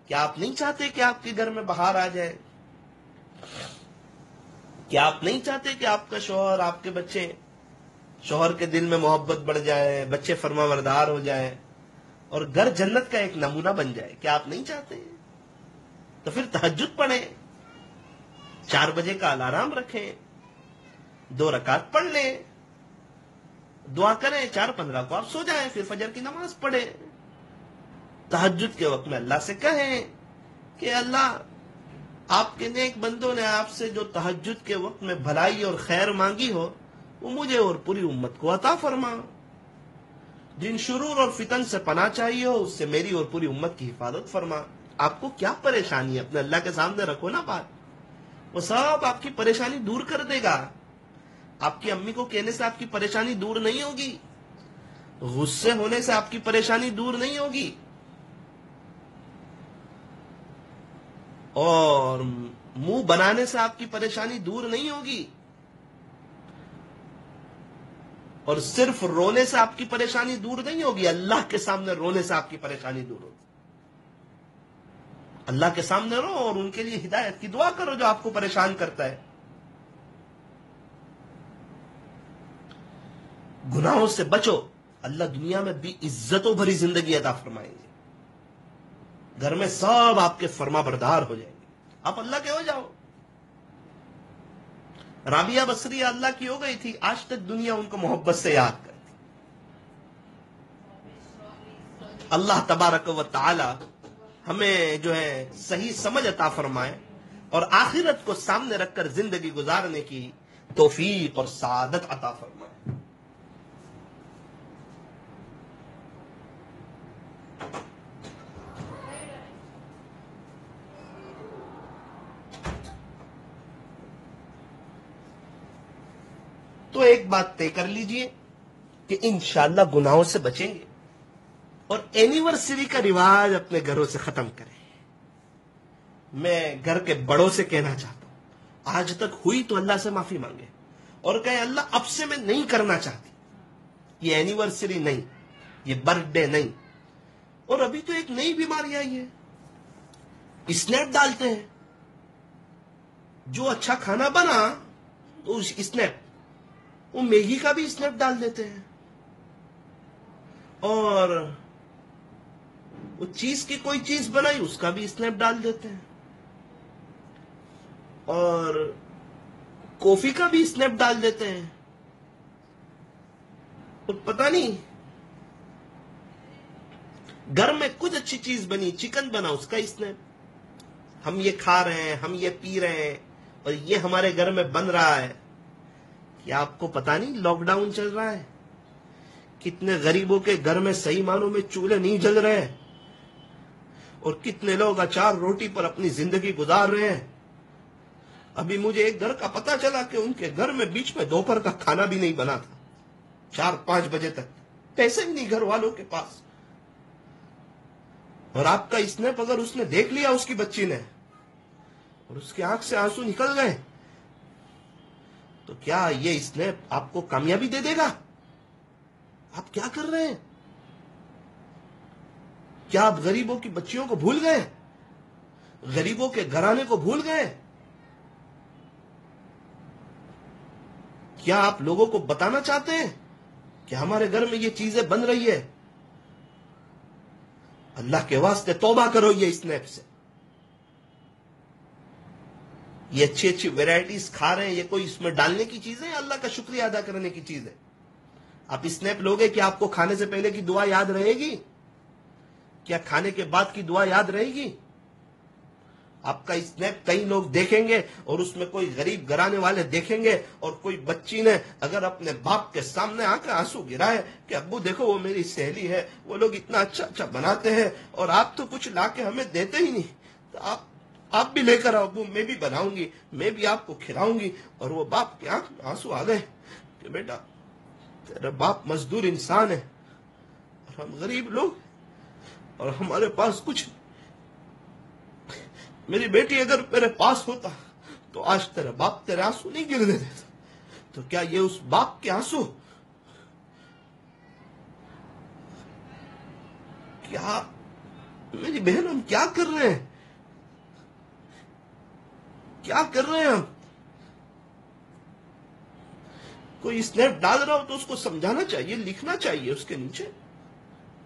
کیا آپ نہیں چاہتے کہ آپ کے گھر میں بہار آ جائے؟ کیا آپ نہیں چاہتے کہ آپ کا شوہر، آپ کے بچے، شوہر کے دل میں محبت بڑھ جائے، بچے فرما بردار ہو جائے اور گھر جنت کا ایک نمونہ بن جائے؟ کیا آپ نہیں چاہتے؟ تو پھر تہجد پڑھیں، 4 بجے کا الارم رکھیں، 2 رکعت پڑھ لیں، دعا کریں، 4:15 کو آپ سو جائیں، پھر فجر کی نماز پڑھیں۔ تہجد کے وقت میں اللہ سے کہیں کہ اللہ، آپ کے نیک بندوں نے آپ سے جو تہجد کے وقت میں بھلائی اور خیر مانگی ہو وہ مجھے اور پوری امت کو عطا فرما۔ جن شرور اور فتن سے پناہ چاہیے ہو اس سے میری اور پوری امت کی حفاظت فرما۔ آپ کو کیا پریشانی ہے؟ اپنے اللہ کے سامنے رکھو نا بات، وہ سب آپ کی پریشانی دور کر دے گا۔ آپ کی امی کو کہنے سے آپ کی پریشانی دور نہیں ہوگی، غصے ہونے سے آپ کی پریشانی دور نہیں ہوگی، اور منہ بنانے سے آپ کی پریشانی دور نہیں ہوگی، اور صرف رونے سے آپ کی پریشانی دور نہیں ہوگی، اللہ کے سامنے رونے سے آپ کی پریشانی دور ہوگی۔ اللہ کے سامنے رو اور ان کے لیے ہدایت کی دعا کرو جو آپ کو پریشان کرتا ہے۔ گناہوں سے بچو، اللہ دنیا میں بھی عزتوں بھری زندگی عطا فرمائیں گے، گھر میں سب آپ کے فرما بردار ہو جائیں گے، آپ اللہ کے ہو جاؤ۔ رابعہ بصریہ اللہ کی ہو گئی تھی، آج تک دنیا ان کو محبت سے یاد کرتی۔ اللہ تبارک و تعالی ہمیں جو ہے صحیح سمجھ عطا فرمائے اور آخرت کو سامنے رکھ کر زندگی گزارنے کی توفیق اور سعادت عطا فرمائے۔ تو ایک بات طے کر لیجئے کہ انشاءاللہ گناہوں سے بچیں گے اور اینیورسری کا رواج اپنے گھروں سے ختم کریں۔ میں گھر کے بڑوں سے کہنا چاہتا ہوں، آج تک ہوئی تو اللہ سے معافی مانگے اور کہیں اللہ اب سے میں نہیں کرنا چاہتی، یہ اینیورسری نہیں، یہ برتھ ڈے نہیں۔ اور ابھی تو ایک نئی بیماری آئی ہے، اسنیپ ڈالتے ہیں، جو اچھا کھانا بنا تو اس اسنیپ، وہ میگی کا بھی اسنیپ ڈال دیتے ہیں، اور وہ چیز کی کوئی چیز بنائی اس کا بھی اسنیپ ڈال دیتے ہیں، اور کافی کا بھی اسنیپ ڈال دیتے ہیں، اور پتہ نہیں گھر میں کچھ اچھی چیز بنی، چکن بنا، اس کا اسنیپ، ہم یہ کھا رہے ہیں، ہم یہ پی رہے ہیں اور یہ ہمارے گھر میں بن رہا ہے۔ کیا آپ کو پتا نہیں لاک ڈاؤن چل رہا ہے، کتنے غریبوں کے گھر میں صحیح معنوں میں چولہے نہیں جل رہے ہیں، اور کتنے لوگ اچار روٹی پر اپنی زندگی گزار رہے ہیں۔ ابھی مجھے ایک گھر کا پتا چلا کہ ان کے گھر میں بیچ میں دوپہر کا کھانا بھی نہیں بنا تھا، 4-5 بجے تک، پیسے بھی نہیں گھر والوں کے پاس، اور آپ کا اسنیپ اگر اس نے دیکھ لیا اس کی بچی نے اور اس کی آنکھ سے آنسو نکل گئے تو کیا یہ اسنیپ آپ کو کامیابی دے دے گا؟ آپ کیا کر رہے ہیں؟ کیا آپ غریبوں کی بچیوں کو بھول گئے؟ غریبوں کے گھرانے کو بھول گئے؟ کیا آپ لوگوں کو بتانا چاہتے ہیں کہ ہمارے گھر میں یہ چیزیں بن رہی ہے؟ اللہ کے واسطے توبہ کرو یہ اسنیپ سے. یہ اچھی اچھی ویرائٹیز کھا رہے ہیں، یہ کوئی اس میں ڈالنے کی چیز ہے یا اللہ کا شکریہ ادا کرنے کی چیز ہے؟ آپ اسنیپ لوگے کہ آپ کو کھانے سے پہلے کی دعا یاد رہے گی؟ کیا کھانے کے بعد کی دعا یاد رہے گی؟ آپ کا اسنیپ کئی لوگ دیکھیں گے اور اس میں کوئی غریب گھرانے والے دیکھیں گے اور کوئی بچی نے اگر اپنے باپ کے سامنے آ کے آنسو گرائے کہ ابو دیکھو وہ میری سہیلی ہے، وہ لوگ اتنا اچھا اچھا بناتے ہیں اور آپ تو کچھ لا کے ہمیں دیتے ہی نہیں، تو آپ بھی لے کر آؤ ابو، میں بھی بناؤں گی، میں بھی آپ کو کھلاؤں گی. اور وہ باپ کی آنکھ میں آنسو آ گئے کہ بیٹا تیرا باپ مزدور انسان ہے اور ہم غریب لوگ اور ہمارے پاس کچھ. میری بیٹی اگر میرے پاس ہوتا تو آج تیرا باپ تیرے آنسو نہیں گرنے دیتا. تو کیا یہ اس باپ کے آنسو؟ کیا میری بہن ہم کیا کر رہے ہیں؟ کیا کر رہے ہیں ہم؟ کوئی اسنیپ ڈال رہا ہو تو اس کو سمجھانا چاہیے، لکھنا چاہیے اس کے نیچے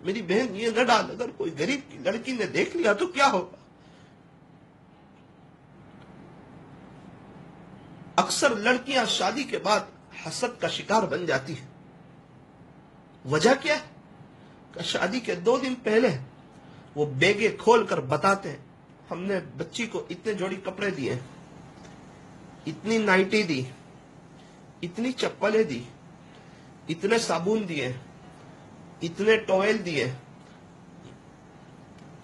میری بہن یہ نہ ڈال، اگر کوئی غریب کی لڑکی نے دیکھ لیا تو کیا ہوگا؟ اکثر لڑکیاں شادی کے بعد حسد کا شکار بن جاتی ہیں. وجہ کیا ہے؟ کہ شادی کے 2 دن پہلے وہ بیگے کھول کر بتاتے ہیں ہم نے بچی کو اتنے جوڑی کپڑے دیے، اتنی نائٹی دی، اتنی چپلیں دی، اتنے صابن دیے، اتنے ٹویل دیے.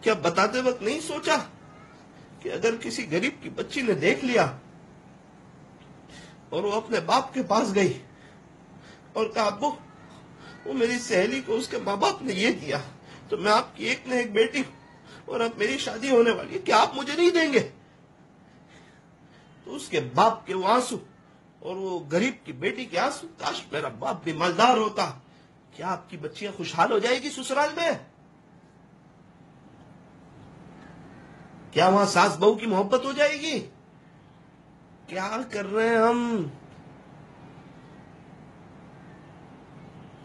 کیا بتاتے وقت نہیں سوچا کہ اگر کسی غریب کی بچی نے دیکھ لیا اور وہ اپنے باپ کے پاس گئی اور کہا ابو وہ میری سہیلی کو اس کے ماں باپ نے یہ دیا تو میں آپ کی ایک نہ ایک بیٹی ہوں اور اب میری شادی ہونے والی ہے، کیا آپ مجھے نہیں دیں گے؟ تو اس کے باپ کے وہ آنسو اور وہ غریب کی بیٹی کے آنسو، کاش میرا باپ بھی مالدار ہوتا. کیا آپ کی بچیاں خوشحال ہو جائے گی سسرال میں؟ کیا وہاں ساس بہو کی محبت ہو جائے گی؟ کیا کر رہے ہیں ہم؟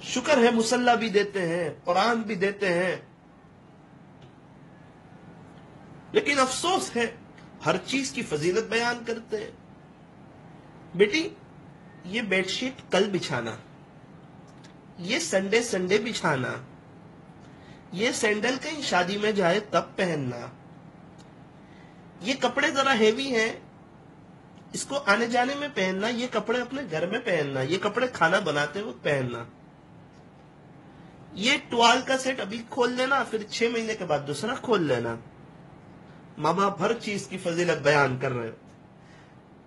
شکر ہے مصلی بھی دیتے ہیں، قرآن بھی دیتے ہیں، لیکن افسوس ہے ہر چیز کی فضیلت بیان کرتے ہیں. بیٹی یہ بیڈ شیٹ کل بچھانا، یہ سنڈے بچھانا، یہ سینڈل کہیں شادی میں جائے تب پہننا، یہ کپڑے ذرا ہیوی ہیں اس کو آنے جانے میں پہننا، یہ کپڑے اپنے گھر میں پہننا، یہ کپڑے کھانا بناتے وقت پہننا، یہ ٹوال کا سیٹ ابھی کھول لینا پھر 6 مہینے کے بعد دوسرا کھول لینا. ماں باپ ہر چیز کی فضیلت بیان کر رہے ہو.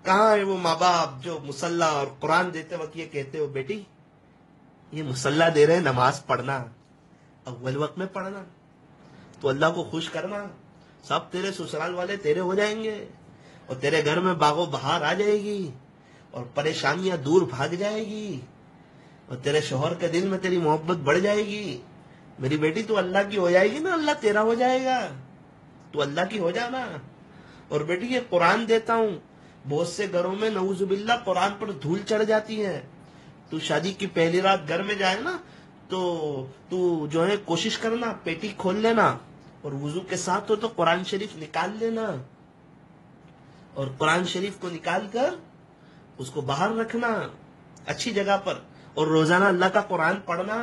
کہاں ہے وہ ماں باپ جو مصلی اور قرآن دیتے وقت یہ کہتے ہو بیٹی یہ مصلی دے رہے نماز پڑھنا، اول وقت میں پڑھنا تو اللہ کو خوش کرنا، سب تیرے سسرال والے تیرے ہو جائیں گے اور تیرے گھر میں باغ و بہار آ جائے گی اور پریشانیاں دور بھاگ جائے گی اور تیرے شوہر کے دل میں تیری محبت بڑھ جائے گی. میری بیٹی تو اللہ کی ہو جائے گی نا، اللہ تیرا ہو جائے گا، تو اللہ کی ہو جانا. اور بیٹی یہ قرآن دیتا ہوں، بہت سے گھروں میں نعوذ باللہ قرآن پر دھول چڑھ جاتی ہے. تو شادی کی پہلی رات گھر میں جائے نا تو جو ہے کوشش کرنا پیٹی کھول لینا اور وضو کے ساتھ ہو تو قرآن شریف نکال لینا اور قرآن شریف کو نکال کر اس کو باہر رکھنا اچھی جگہ پر اور روزانہ اللہ کا قرآن پڑھنا.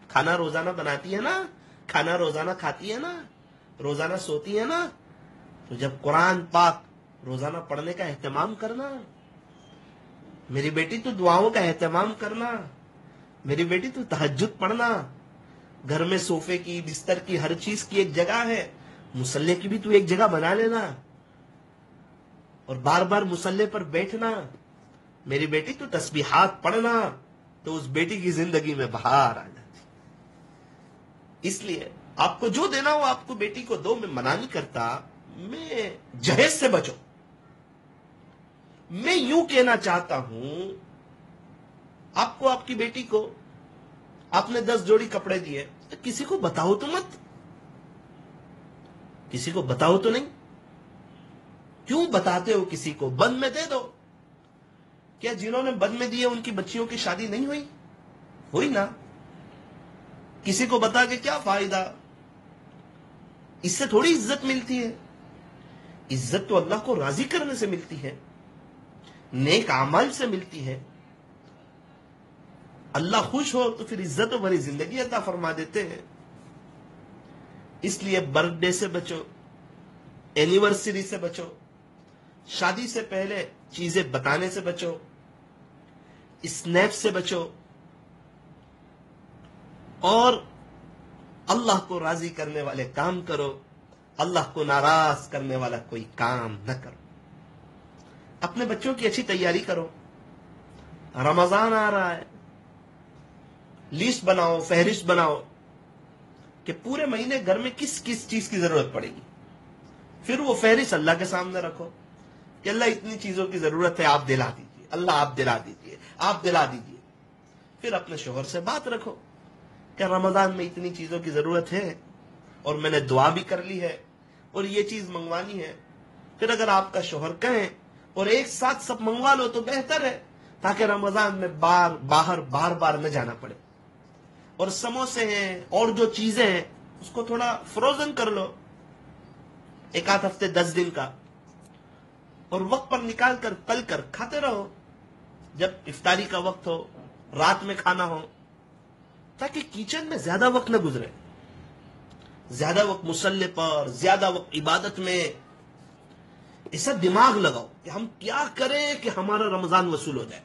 کھانا روزانہ بناتی ہے نا، کھانا روزانہ کھاتی ہے نا، روزانہ سوتی ہے نا، تو جب قرآن پاک روزانہ پڑھنے کا اہتمام کرنا. میری بیٹی تو دعاؤں کا اہتمام کرنا، میری بیٹی تو تہجد پڑھنا. گھر میں صوفے کی بستر کی ہر چیز کی ایک جگہ ہے، مصلی کی بھی تو ایک جگہ بنا لینا اور بار بار مصلی پر بیٹھنا. میری بیٹی تو تسبیحات پڑھنا تو اس بیٹی کی زندگی میں بہار آ جاتی. اس لیے آپ کو جو دینا ہو آپ کو بیٹی کو دو، میں منع نہیں کرتا، میں جہیز سے بچو. میں یوں کہنا چاہتا ہوں، آپ کو آپ کی بیٹی کو آپ نے 10 جوڑی کپڑے دیے، تو کسی کو بتاؤ تو مت، کسی کو بتاؤ تو نہیں. کیوں بتاتے ہو کسی کو؟ بند میں دے دو. کیا جنہوں نے بند میں دیے ان کی بچیوں کی شادی نہیں ہوئی؟ ہوئی نا. کسی کو بتا کے کیا فائدہ؟ اس سے تھوڑی عزت ملتی ہے. عزت تو اللہ کو راضی کرنے سے ملتی ہے، نیک اعمال سے ملتی ہے. اللہ خوش ہو تو پھر عزت و بھری زندگی عطا فرما دیتے ہیں. اس لیے برتھ ڈے سے بچو، اینیورسری سے بچو، شادی سے پہلے چیزیں بتانے سے بچو، اسنیپ سے بچو، اور اللہ کو راضی کرنے والے کام کرو. اللہ کو ناراض کرنے والا کوئی کام نہ کرو. اپنے بچوں کی اچھی تیاری کرو. رمضان آ رہا ہے، لسٹ بناؤ، فہرست بناؤ کہ پورے مہینے گھر میں کس کس چیز کی ضرورت پڑے گی. پھر وہ فہرست اللہ کے سامنے رکھو کہ اللہ اتنی چیزوں کی ضرورت ہے، آپ دلا دیجیے، اللہ آپ دلا دیجیے، آپ دلا دیجیے. پھر اپنے شوہر سے بات رکھو کہ رمضان میں اتنی چیزوں کی ضرورت ہے اور میں نے دعا بھی کر لی ہے اور یہ چیز منگوانی ہے. پھر اگر آپ کا شوہر کہیں اور ایک ساتھ سب منگوا لو تو بہتر ہے، تاکہ رمضان میں باہر بار بار نہ جانا پڑے. اور سموسے ہیں اور جو چیزیں ہیں اس کو تھوڑا فروزن کر لو، 1 ہفتے 10 دن کا، اور وقت پر نکال کر تل کر کھاتے رہو جب افطاری کا وقت ہو، رات میں کھانا ہو، تاکہ کچن میں زیادہ وقت نہ گزرے. زیادہ وقت مصلی پر، زیادہ وقت عبادت میں. ایسا دماغ لگاؤ کہ ہم کیا کریں کہ ہمارا رمضان وصول ہو جائے.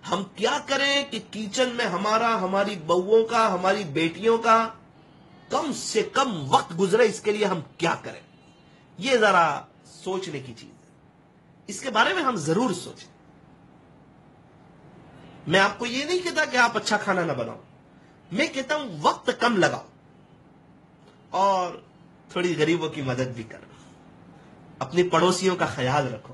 ہم کیا کریں کہ کچن میں ہماری بہوؤں کا، ہماری بیٹیوں کا کم سے کم وقت گزرے. اس کے لیے ہم کیا کریں؟ یہ ذرا سوچنے کی چیز ہے. اس کے بارے میں ہم ضرور سوچیں. میں آپ کو یہ نہیں کہتا کہ آپ اچھا کھانا نہ بناؤ، میں کہتا ہوں وقت کم لگاؤ اور تھوڑی غریبوں کی مدد بھی کرو. اپنی پڑوسیوں کا خیال رکھو.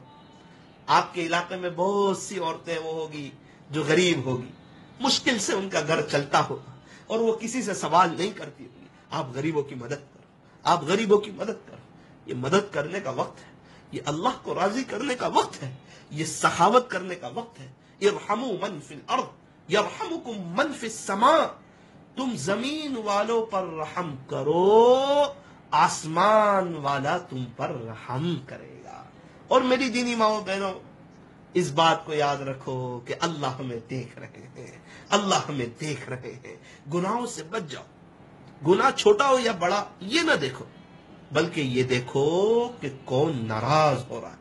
آپ کے علاقے میں بہت سی عورتیں وہ ہوگی جو غریب ہوگی، مشکل سے ان کا گھر چلتا ہوگا اور وہ کسی سے سوال نہیں کرتی ہوگی. آپ غریبوں کی مدد کرو، آپ غریبوں کی مدد کرو. یہ مدد کرنے کا وقت ہے، یہ اللہ کو راضی کرنے کا وقت ہے، یہ سخاوت کرنے کا وقت ہے. ارحموا من فی الارض یرحمکم من فی السماء. تم زمین والوں پر رحم کرو، آسمان والا تم پر رحم کرے گا. اور میری دینی ماؤں بہنوں، اس بات کو یاد رکھو کہ اللہ ہمیں دیکھ رہے ہیں، اللہ ہمیں دیکھ رہے ہیں. گناہوں سے بچ جاؤ. گناہ چھوٹا ہو یا بڑا یہ نہ دیکھو، بلکہ یہ دیکھو کہ کون ناراض ہو رہا ہے.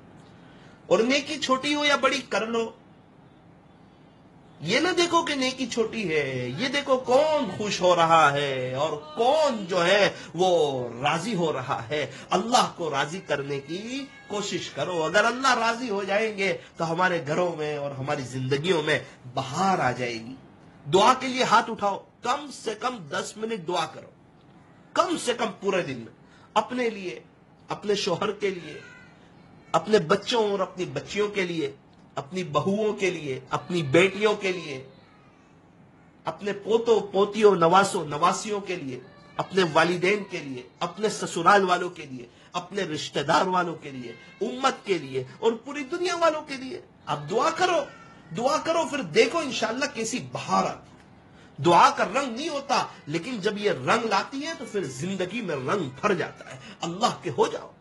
اور نیکی چھوٹی ہو یا بڑی کر لو. یہ نہ دیکھو کہ نیکی چھوٹی ہے، یہ دیکھو کون خوش ہو رہا ہے اور کون جو ہے وہ راضی ہو رہا ہے. اللہ کو راضی کرنے کی کوشش کرو. اگر اللہ راضی ہو جائیں گے تو ہمارے گھروں میں اور ہماری زندگیوں میں بہار آ جائے گی. دعا کے لیے ہاتھ اٹھاؤ. کم سے کم 10 منٹ دعا کرو، کم سے کم پورے دن میں. اپنے لیے، اپنے شوہر کے لیے، اپنے بچوں اور اپنی بچیوں کے لیے، اپنی بہوؤں کے لیے، اپنی بیٹیوں کے لیے، اپنے پوتوں پوتیوں نواسوں نواسیوں کے لیے، اپنے والدین کے لیے، اپنے سسرال والوں کے لیے، اپنے رشتہ دار والوں کے لیے، امت کے لیے اور پوری دنیا والوں کے لیے. اب دعا کرو، دعا کرو، پھر دیکھو انشاءاللہ کیسی بہار آتی. دعا کا رنگ نہیں ہوتا، لیکن جب یہ رنگ لاتی ہے تو پھر زندگی میں رنگ بھر جاتا ہے. اللہ کے ہو جاؤ.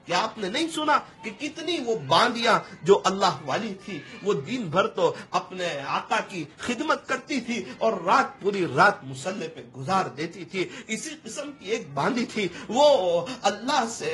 کیا آپ نے نہیں سنا کہ کتنی وہ باندیاں جو اللہ والی تھی وہ دن بھر تو اپنے آقا کی خدمت کرتی تھی اور پوری رات مصلی پہ گزار دیتی تھی. اسی قسم کی ایک باندی تھی، وہ اللہ سے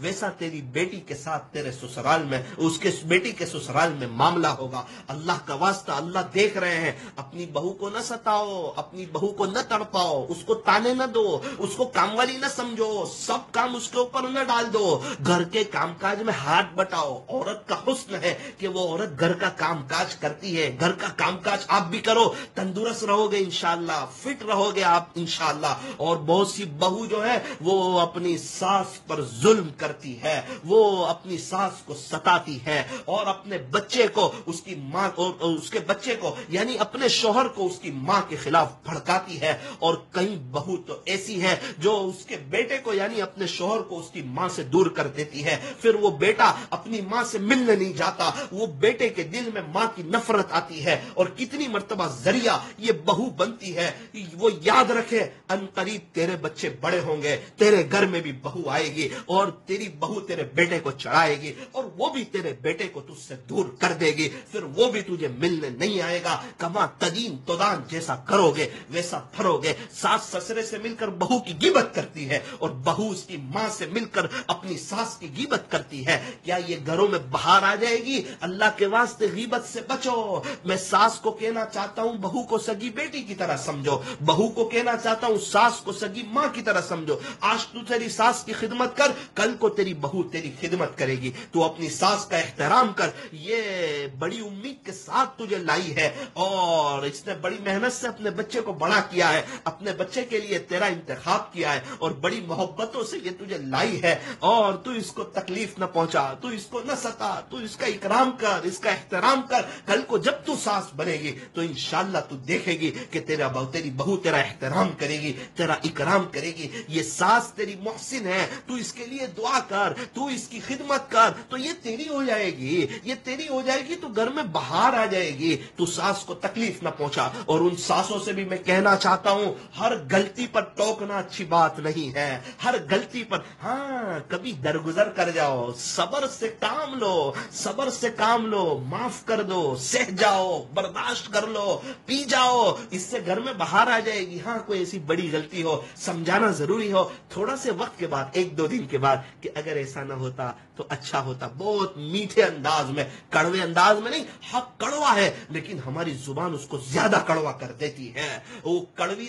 ویسا تیری بیٹی کے ساتھ تیرے سسرال میں، اس کے بیٹی کے سسرال میں معاملہ ہوگا۔ اللہ کا واسطہ، اللہ دیکھ رہے ہیں، اپنی بہو کو نہ ستاؤ، اپنی بہو کو نہ تڑپاؤ، اس کو تانے نہ دو، اس کو کام والی نہ سمجھو، سب کام اس کے اوپر نہ ڈال دو، گھر کے کام کاج میں ہاتھ بٹاؤ۔ عورت کا حسن ہے کہ وہ عورت گھر کا کام کاج کرتی ہے، گھر کا کام کاج آپ بھی کرو، تندرست رہو گے انشاءاللہ، فٹ رہو گے آپ انشاءاللہ۔ اور بہت سی بہو جو ہے وہ اپنی ساس پر ظلم کرتی ہے، وہ اپنی ساس کو ستاتی ہے، اور اپنے بچے کو اس کی ماں اور اس کے بچے کو یعنی اپنے شوہر کو اس کی ماں کے خلاف بھڑکاتی ہے۔ اور کئی بہو تو ایسی ہے جو اس کے بیٹے کو یعنی اپنے شوہر کو اس کی ماں سے دور کر دیتی ہے، پھر وہ بیٹا اپنی ماں سے ملنے نہیں جاتا، وہ بیٹے کے دل میں ماں کی نفرت آتی ہے، اور کتنی مرتبہ ذریعہ یہ بہو بنتی ہے۔ وہ یاد رکھے ان قریب تیرے بچے بڑے ہوں گے، تیرے گھر میں بھی بہو آئے گی، اور تیری بہو تیرے بیٹے کو چڑھائے گی، اور وہ بھی تیرے بیٹے کو تجھ سے دور کر دے گی، پھر وہ بھی تجھے ملنے نہیں آئے گا۔ کما تدین تدان، جیسا کرو گے ویسا بھرو گے۔ ساس سسرے سے مل کر بہو کی غیبت کرتی ہے، اور بہو اس کی ماں سے مل کر اپنی ساس کی غیبت کرتی ہے، کیا یہ گھروں میں بہار آ جائے گی؟ اللہ کے واسطے غیبت سے بچو۔ میں ساس کو کہنا چاہتا ہوں بہو کو سگی بیٹی کی طرح سمجھو، بہو کو کہنا چاہتا ہوں ساس کو سگی ماں کی طرح سمجھو۔ آج تو تیری ساس کی خدمت کر، کل کو تیری بہو تیری خدمت کرے گی۔ تو اپنی ساس کا احترام کر، یہ بڑی امید کے ساتھ تجھے لائی ہے، اور اس نے بڑی محنت سے اپنے بچے کو بڑا کیا ہے، اپنے بچے کے لیے تیرا انتخاب کیا ہے، اور بڑی محبتوں سے یہ تجھے لائی ہے، اور تو اس کو تکلیف نہ پہنچا، تو اس کو نہ ستا، تو اس کا اکرام کر، اس کا احترام کر۔ کل کو جب تو ساس بنے گی تو انشاءاللہ تو دیکھے گی کہ تیری بہو تیرا احترام کرے گی، تیرا اکرام کرے گی۔ یہ ساس تیری محسن ہے، تو اس کے لیے دعا کر، تو اس کی خدمت کر، تو یہ تیری ہو جائے گی، یہ تیری ہو جائے گی، تو گھر میں بہار آ جائے گی۔ تو ساس کو تکلیف نہ پہنچا۔ اور ان ساسوں سے بھی میں کہنا چاہتا ہوں، ہر غلطی پر ٹوکنا اچھی بات نہیں ہے، ہر غلطی پر ہاں کبھی درگزر کر جاؤ، صبر سے کام لو، صبر سے کام لو، معاف کر دو، سہ جاؤ، برداشت کر لو، پی جاؤ، اس سے گھر میں بہار آ جائے گی۔ ہاں کوئی ایسی بڑی غلطی ہو، سمجھانا ضروری ہو، تھوڑا سے وقت کے بعد، ایک دو دن کے بعد، کہ اگر ایسا نہ ہوتا تو اچھا ہوتا، بہت میٹھے انداز میں، کڑوے انداز میں نہیں۔ حق کڑوا ہے لیکن ہماری زبان اس کو زیادہ کڑوا کر دیتی ہے۔ وہ کڑوی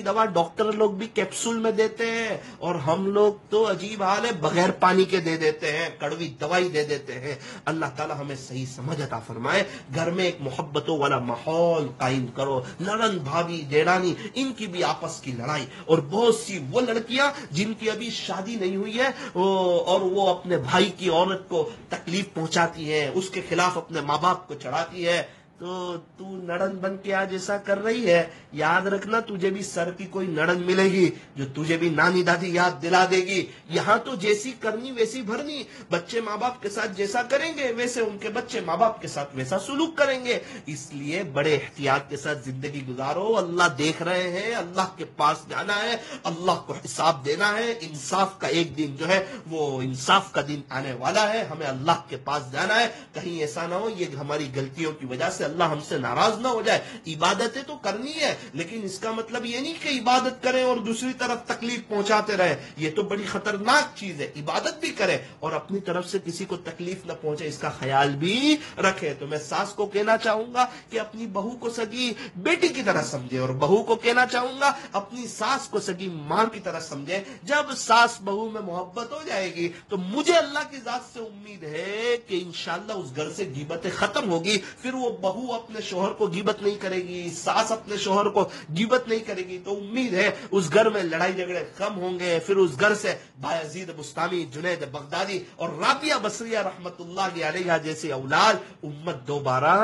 دوا ڈاکٹر لوگ بھی کیپسول میں دیتے ہیں، اور ہم لوگ تو عجیب حال ہے بغیر پانی کے دے دیتے ہیں، کڑوی دوائی دے دیتے ہیں۔ اللہ تعالی ہمیں صحیح سمجھ عطا فرمائے۔ گھر میں ایک محبتوں والا ماحول قائم کرو، نرن بھابی جیڑانی ان کی بھی آپس کی لڑائی، اور بہت سی وہ لڑکیاں جن کی ابھی شادی نہیں ہوئی ہے اور وہ اپنے بھائی کی عورت کو تکلیف پہنچاتی ہے، اس کے خلاف اپنے ماں باپ کو چڑھاتی ہے، تو نڑن بن کے آج ایسا کر رہی ہے، یاد رکھنا تجھے بھی سر کی کوئی نڑن ملے گی جو تجھے بھی نانی دادی یاد دلا دے گی۔ یہاں تو جیسی کرنی ویسی بھرنی، بچے ماں باپ کے ساتھ جیسا کریں گے ویسے ان کے بچے ماں باپ کے ساتھ ویسا سلوک کریں گے۔ اس لیے بڑے احتیاط کے ساتھ زندگی گزارو، اللہ دیکھ رہے ہیں، اللہ کے پاس جانا ہے، اللہ کو حساب دینا ہے، انصاف کا ایک دن جو ہے وہ انصاف کا دن آنے والا ہے، ہمیں اللہ کے پاس جانا ہے۔ کہیں ایسا نہ ہو یہ ہماری غلطیوں کی وجہ سے اللہ ہم سے ناراض نہ ہو جائے۔ عبادتیں تو کرنی ہے لیکن اس کا مطلب یہ نہیں کہ عبادت کریں اور دوسری طرف تکلیف پہنچاتے رہے، یہ تو بڑی خطرناک چیز ہے۔ عبادت بھی کریں اور اپنی طرف سے کسی کو تکلیف نہ پہنچے اس کا خیال بھی رکھے۔ تو میں ساس کو کہنا چاہوں گا کہ اپنی بہو کو سگی بیٹی کی طرح سمجھے، اور بہو کو کہنا چاہوں گا اپنی ساس کو سگی ماں کی طرح سمجھے۔ جب ساس بہو میں محبت ہو جائے گی تو مجھے اللہ کی ذات سے امید ہے کہ انشاءاللہ اس گھر سے غیبتیں ختم ہوگی، پھر وہ بہو اپنے شوہر کو غیبت نہیں کرے گی، ساس اپنے شوہر کو غیبت نہیں کرے گی، تو امید ہے اس گھر میں لڑائی جھگڑے کم ہوں گے، پھر اس گھر سے بایزید بستامی، جنید بغدادی اور رابعہ بصریہ رحمت اللہ علیہ جیسے اولاد امت دوبارہ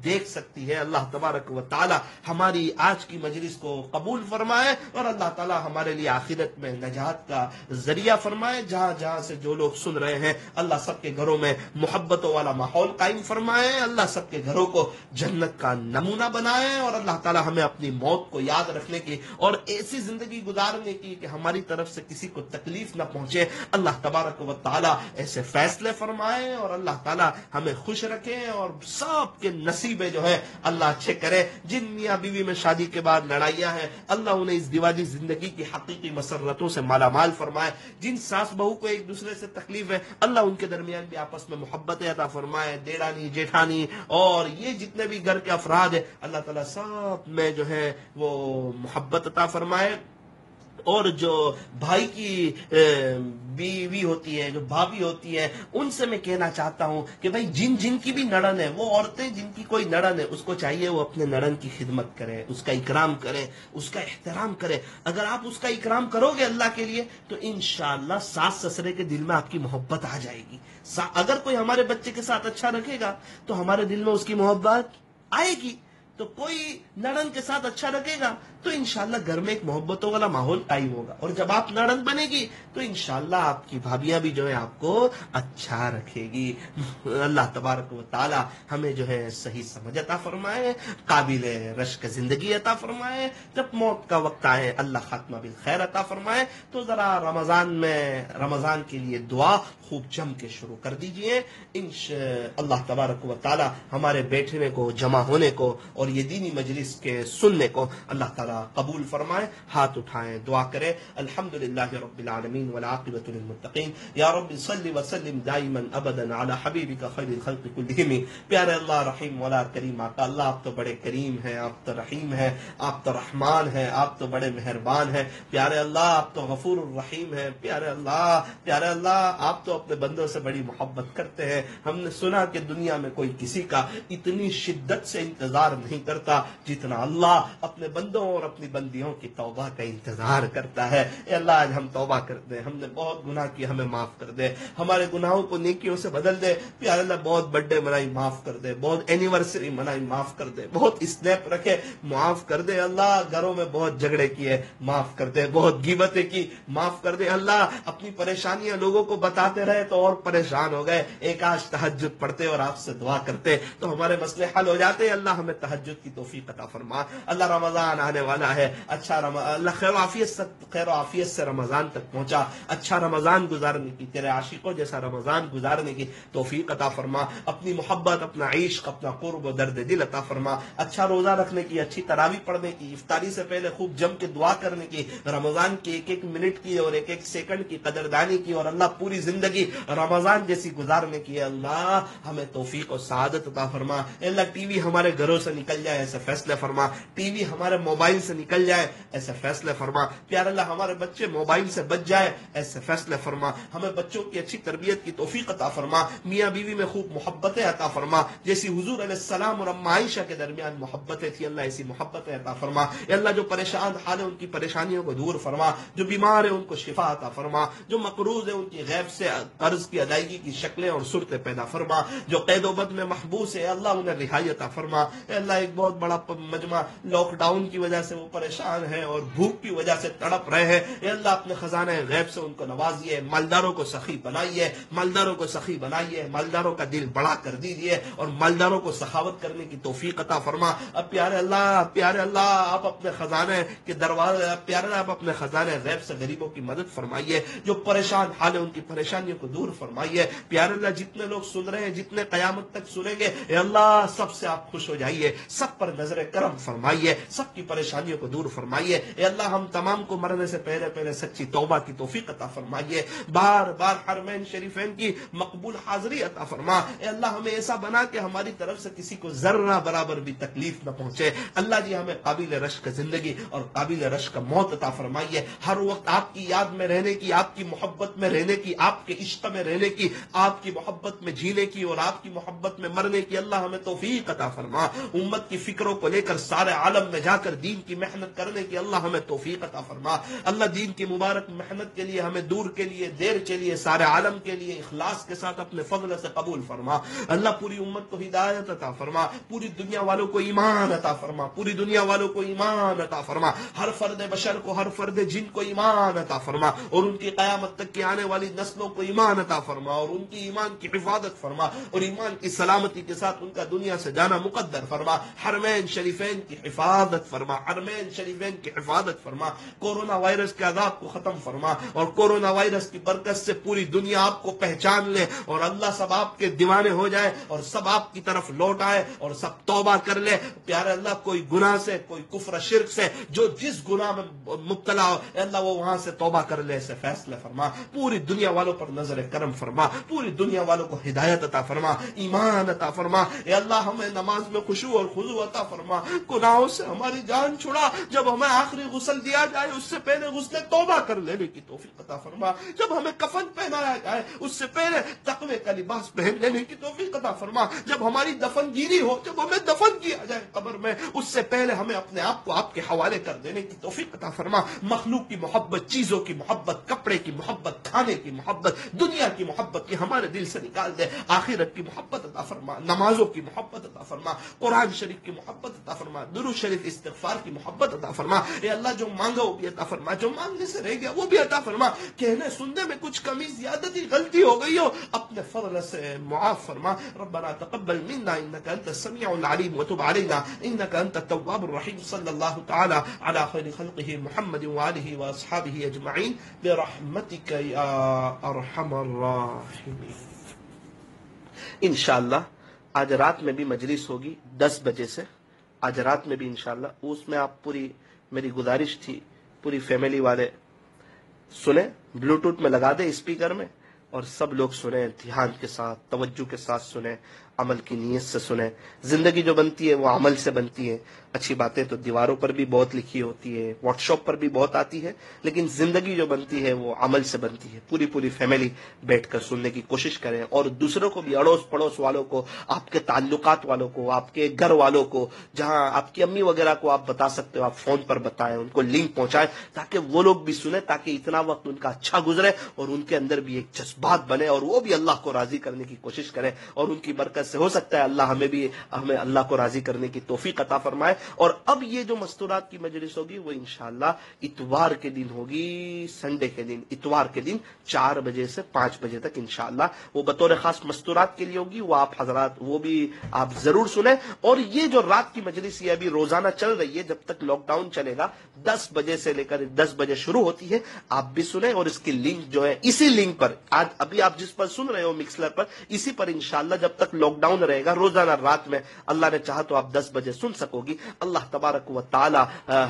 دیکھ سکتی ہے۔ اللہ تبارک و تعالی ہماری آج کی مجلس کو قبول فرمائے، اور اللہ تعالی ہمارے لیے آخرت میں نجات کا ذریعہ فرمائے۔ جہاں جہاں سے جو لوگ سن رہے ہیں اللہ سب کے گھروں میں محبتوں والا ماحول قائم فرمائے، اللہ سب کے گھروں کو جنت کا نمونہ بنائے اور اللہ تعالی ہمیں اپنی موت کو یاد رکھنے کی اور ایسی زندگی گزارنے کی کہ ہماری طرف سے کسی کو تکلیف نہ پہنچے. اللہ تبارک و تعالی ایسے فیصلے فرمائے اور اللہ تعالی ہمیں خوش رکھے اور سب کے نصیبے جو ہے اللہ اچھے کرے. جن میاں بیوی میں شادی کے بعد لڑائیاں ہیں اللہ انہیں اس دیواجی زندگی کی حقیقی مسرتوں سے مالا مال فرمائے. جن ساس بہو کو ایک دوسرے سے تکلیف ہے اللہ ان کے درمیان بھی آپس میں محبت عطا فرمائے. دیرانی جیٹھانی اور یہ جتنے بھی گھر کے افراد ہیں اللہ تعالیٰ سب میں جو ہے وہ محبت عطا فرمائے. اور جو بھائی کی بیوی ہوتی ہے, جو بھابھی ہوتی ہے, ان سے میں کہنا چاہتا ہوں کہ بھائی جن کی بھی نڑن ہے, وہ عورتیں جن کی کوئی نڑن ہے اس کو چاہیے وہ اپنے نڑن کی خدمت کرے, اس کا اکرام کرے, اس کا احترام کرے. اگر آپ اس کا اکرام کرو گے اللہ کے لیے تو انشاءاللہ ساس سسرے کے دل میں آپ کی محبت آ جائے گی. اگر کوئی ہمارے بچے کے ساتھ اچھا رکھے گا تو ہمارے دل میں اس کی محبت آئے گی. تو کوئی نڑن کے ساتھ اچھا رکھے گا تو انشاءاللہ گھر میں ایک محبتوں والا ماحول قائم ہوگا. اور جب آپ نڑن بنے گی تو انشاءاللہ آپ کی بھابیاں بھی جو ہے آپ کو اچھا رکھے گی. اللہ تبارک و تعالی ہمیں جو ہے صحیح سمجھ عطا فرمائے, قابل رشک زندگی عطا فرمائے. جب موت کا وقت آئے اللہ خاتمہ بالخیر عطا فرمائے. تو ذرا رمضان کے لیے دعا خوب جم کے شروع کر دیجئے. اللہ تبارک و تعالی ہمارے بیٹھنے کو, جمع ہونے کو اور یہ دینی مجلس کے سننے کو اللہ تعالیٰ قبول فرمائے. ہاتھ اٹھائیں, دعا کریں. الحمدللہ رب العالمین والعاقبۃ للمتقین. یا رب صلی وسلم دائما ابدا علی حبیبک خیر الخلق کلہم. پیارے اللہ رحیم مولا کریم آقا, اللہ آپ تو بڑے کریم ہیں, آپ تو رحیم ہیں, آپ تو رحمان ہیں, آپ تو بڑے مہربان ہیں. پیارے اللہ آپ تو غفور الرحیم ہیں. پیارے اللہ آپ تو اپنے بندوں سے بڑی محبت کرتے ہیں. ہم نے سنا کہ دنیا میں کوئی کسی کا اتنی شدت سے انتظار نہیں کرتا جتنا اللہ اپنے بندوں اور اپنی بندیوں کی توبہ کا انتظار کرتا ہے. اے اللہ آج ہم توبہ کرتے ہیں, ہم نے بہت گناہ کیا, ہمیں معاف کر دے, ہمارے گناہوں کو نیکیوں سے بدل دے. پیارے اللہ بہت برتھ ڈے منائی معاف کر دے, بہت اینیورسری منائی معاف کر دے, بہت اسنیپ رکھے معاف کر دے. اللہ گھروں میں بہت جھگڑے کیے معاف کر دے, بہت غیبتیں کی معاف کر دے. اللہ اپنی پریشانیاں لوگوں کو بتاتے رہے تو اور پریشان ہو گئے. ایک آج تہجد پڑھتے اور آپ سے دعا کرتے تو ہمارے مسئلے حل ہو جاتے. اللہ ہمیں تہجد کی توفیق عطا فرما. اللہ رمضان آنے والا ہے, اچھا اللہ خیر و عافیت سے رمضان تک پہنچا, اچھا رمضان گزارنے کی, تیرے عاشقوں جیسا رمضان گزارنے کی توفیق عطا فرما. اپنی محبت, اپنا عشق, اپنا قرب و درد دل عطا فرما. اچھا روزہ رکھنے کی, اچھی تراویح پڑھنے کی, افطاری سے پہلے خوب جم کے دعا کرنے کی, رمضان کے ایک ایک منٹ کی اور ایک ایک سیکنڈ کی قدردانی کی, اور اللہ پوری زندگی رمضان جیسی گزارنے کی. اللہ ہمیں توفیق و سعادت عطا فرما. اللہ ٹی وی ہمارے گھروں سے نکل جائے ایسے فیصلے فرما, ٹی وی ہمارے موبائل سے نکل جائے ایسے فیصلے فرما. پیارے اللہ ہمارے بچے موبائل سے بچ جائے ایسے فیصلے فرما. ہمیں بچوں کی اچھی تربیت کی توفیق عطا فرما. میاں بیوی میں خوب محبتیں عطا فرما, جیسی حضور علیہ السلام اور اما عائشہ کے درمیان محبتیں تھی اللہ ایسی محبتیں عطا فرما. اے اللہ جو پریشان حال ہے ان کی پریشانیوں کو دور فرما, جو بیمار ہیں ان کو شفا عطا فرما, جو مقروض ہیں ان کی غیب سے قرض کی ادائیگی کی شکلیں اور صورتیں پیدا فرما, جو قید و بند میں محبوس ہے اللہ انہیں رہائی عطا فرما. اے اللہ ایک بہت بڑا مجمع لاک ڈاؤن کی وجہ سے وہ پریشان ہیں اور بھوک کی وجہ سے تڑپ رہے ہیں. اے اللہ اپنے خزانہ غیب سے ان کو نوازیے, مالداروں کو سخی بنائیے, مالداروں کو سخی بنائیے, مالداروں کا دل بڑا کر دیجیے اور مالداروں کو سخاوت کرنے کی توفیق عطا فرما. اب پیارے اللہ آپ اپنے خزانے کے دروازے, پیارے اللہ آپ اپنے خزانے غیب سے غریبوں کی مدد فرمائیے, جو پریشان حال ہے ان کی پریشانیوں کو دور فرمائیے. پیارے اللہ جتنے لوگ سن رہے ہیں, جتنے قیامت تک سنیں گے, اے اللہ سب سے آپ خوش ہو جائیے, سب پر نظر کرم فرمائیے, سب کی پریشانیوں کو دور فرمائیے. اے اللہ ہم تمام کو مرنے سے پہلے سچی توبہ کی توفیق عطا فرمائیے, بار بار حرمین شریفین کی مقبول حاضری عطا فرما. اے اللہ ہمیں ایسا بنا کہ ہماری طرف سے کسی کو ذرہ برابر بھی تکلیف نہ پہنچے. اللہ جی ہمیں قابل رشک زندگی اور قابل رشک موت عطا فرمائیے. ہر وقت آپ کی یاد میں رہنے کی, آپ کی محبت میں رہنے کی, آپ کے عشق میں رہنے کی, آپ کی محبت میں جینے کی اور آپ کی محبت میں مرنے کی اللہ ہمیں توفیق عطا فرما. امت کی فکروں کو لے کر سارے عالم میں جا کر دین کی محنت کرنے کی اللہ ہمیں توفیق عطا فرما. اللہ دین کی مبارک محنت کے لیے ہمیں دور کے لیے دیر کے لیے سارے عالم کے لیے اخلاص کے ساتھ اپنے فضل سے قبول فرما. اللہ پوری امت کو ہدایت عطا فرما, پوری دنیا والوں کو ایمان عطا فرما, پوری دنیا والوں کو ایمان عطا فرما, ہر فرد بشر کو, ہر فرد جن کو ایمان عطا فرما, اور ان کی قیامت تک کی آنے والی نسلوں کو ایمان عطا فرما, اور ان کی ایمان کی حفاظت فرما, اور ایمان کی سلامتی کے ساتھ ان کا دنیا سے جانا مقدر فرما. حرمین شریفین کی حفاظت فرما, حرمین شریفین کی حفاظت فرما. کورونا وائرس کے عذاب کو ختم فرما, اور کورونا وائرس کی برکت سے پوری دنیا آپ کو پہچان لے, اور اللہ سب آپ کے دیوانے ہو جائے, اور سب آپ کی طرف لوٹ آئے, اور سب توبہ کر لے. پیارے اللہ, کوئی گناہ سے, کوئی کفر شرک سے, جو جس گناہ میں مبتلا ہو, اے اللہ وہ وہاں سے توبہ کر لے, سے فیصلے فرما. پوری دنیا والوں پر نظر کرم فرما, پوری دنیا والوں کو ہدایت عطا فرما, ایمان عطا فرما. اے اللہ ہمیں نماز میں خشوع اور خضوع عطا فرما, گناہوں سے ہماری جان چھڑا. جب ہمیں آخری غسل دیا جائے اس سے پہلے غسل توبہ کر لینے کی توفیق عطا فرما. جب ہمیں کفن پہنایا جائے اس سے پہلے تقوی کا لباس پہن لینے کی توفیق عطا فرما. جب ہماری دفن گیری ہو, جب ہمیں دفن کیا جائے قبر میں, اس سے پہلے ہمیں اپنے آپ کو آپ کے حوالے کر دینے کی توفیق عطا فرما. مخلوق کی محبت, چیزوں کی محبت, کپڑے کی محبت, کھانے کی محبت, دنیا کی محبت کی ہمارے دل سے نکال دے. آخرت کی محبت عطا فرما, نمازوں کی محبت عطا فرما, قرآن شریف کی محبت عطا فرما, درود شریف استغفار کی محبت عطا فرما. اے اللہ جو مانگا وہ بھی عطا فرما, جو مانگنے سے رہ گیا وہ بھی عطا فرما. کہنے سننے میں کچھ کمی زیادتی غلطی ہو گئی ہو, اپنے فضل سے معاف فرما. ربنا تقبل منا انك انت السميع العليم وتب علينا انك انت التواب الرحيم. صلى الله تعالى على خير خلقه محمد واله واصحابه اجمعين برحمتك يا ارحم الراحمين. انشاءاللہ آج رات میں بھی مجلس ہوگی 10 بجے سے. آج رات میں بھی انشاءاللہ, اس میں آپ پوری, میری گزارش تھی پوری فیملی والے سنیں, بلوٹوتھ میں لگا دیں اسپیکر میں, اور سب لوگ سنیں, دھیان کے ساتھ توجہ کے ساتھ سنیں, عمل کی نیت سے سنیں. زندگی جو بنتی ہے وہ عمل سے بنتی ہے. اچھی باتیں تو دیواروں پر بھی بہت لکھی ہوتی ہے, واٹس ایپ پر بھی بہت آتی ہے, لیکن زندگی جو بنتی ہے وہ عمل سے بنتی ہے. پوری فیملی بیٹھ کر سننے کی کوشش کریں, اور دوسروں کو بھی, اڑوس پڑوس والوں کو, آپ کے تعلقات والوں کو, آپ کے گھر والوں کو, جہاں آپ کی امی وغیرہ کو آپ بتا سکتے ہو, آپ فون پر بتائیں, ان کو لنک پہنچائیں تاکہ وہ لوگ بھی سنیں, تاکہ اتنا وقت ان کا اچھا گزرے اور ان کے اندر بھی ایک جذبات بنے, اور وہ بھی اللہ کو راضی کرنے کی کوشش کریں, اور ان کی برکت سے ہو سکتا ہے اللہ ہمیں اللہ کو راضی کرنے کی توفیق عطا فرمائے. اور اب یہ جو مستورات کی مجلس ہوگی وہ انشاءاللہ اتوار کے دن ہوگی, سنڈے کے دن, اتوار کے دن 4 بجے سے 5 بجے تک انشاءاللہ وہ بطور خاص مستورات کے لیے ہوگی. وہ آپ حضرات وہ بھی آپ ضرور سنیں. اور یہ جو رات کی مجلس یہ ابھی روزانہ چل رہی ہے, جب تک لاک ڈاؤن چلے گا, 10 بجے سے لے کر 10 بجے شروع ہوتی ہے, آپ بھی سنیں. اور اس کی لنک جو ہے اسی لنک پر, آج ابھی آپ جس پر سن رہے ہو مکسلر پر, اسی پر انشاءاللہ جب تک لاک ڈاؤن رہے گا روزانہ رات میں, اللہ نے چاہا تو آپ 10 بجے سن سکو گی. اللہ تبارک و تعالی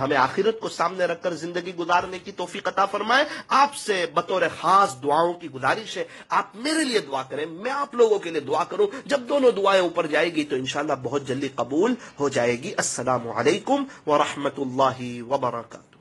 ہمیں آخرت کو سامنے رکھ کر زندگی گزارنے کی توفیق عطا فرمائے. آپ سے بطور خاص دعاؤں کی گزارش ہے, آپ میرے لیے دعا کریں, میں آپ لوگوں کے لیے دعا کروں. جب دونوں دعائیں اوپر جائے گی تو انشاءاللہ بہت جلدی قبول ہو جائے گی. السلام علیکم ورحمۃ اللہ وبرکاتہ.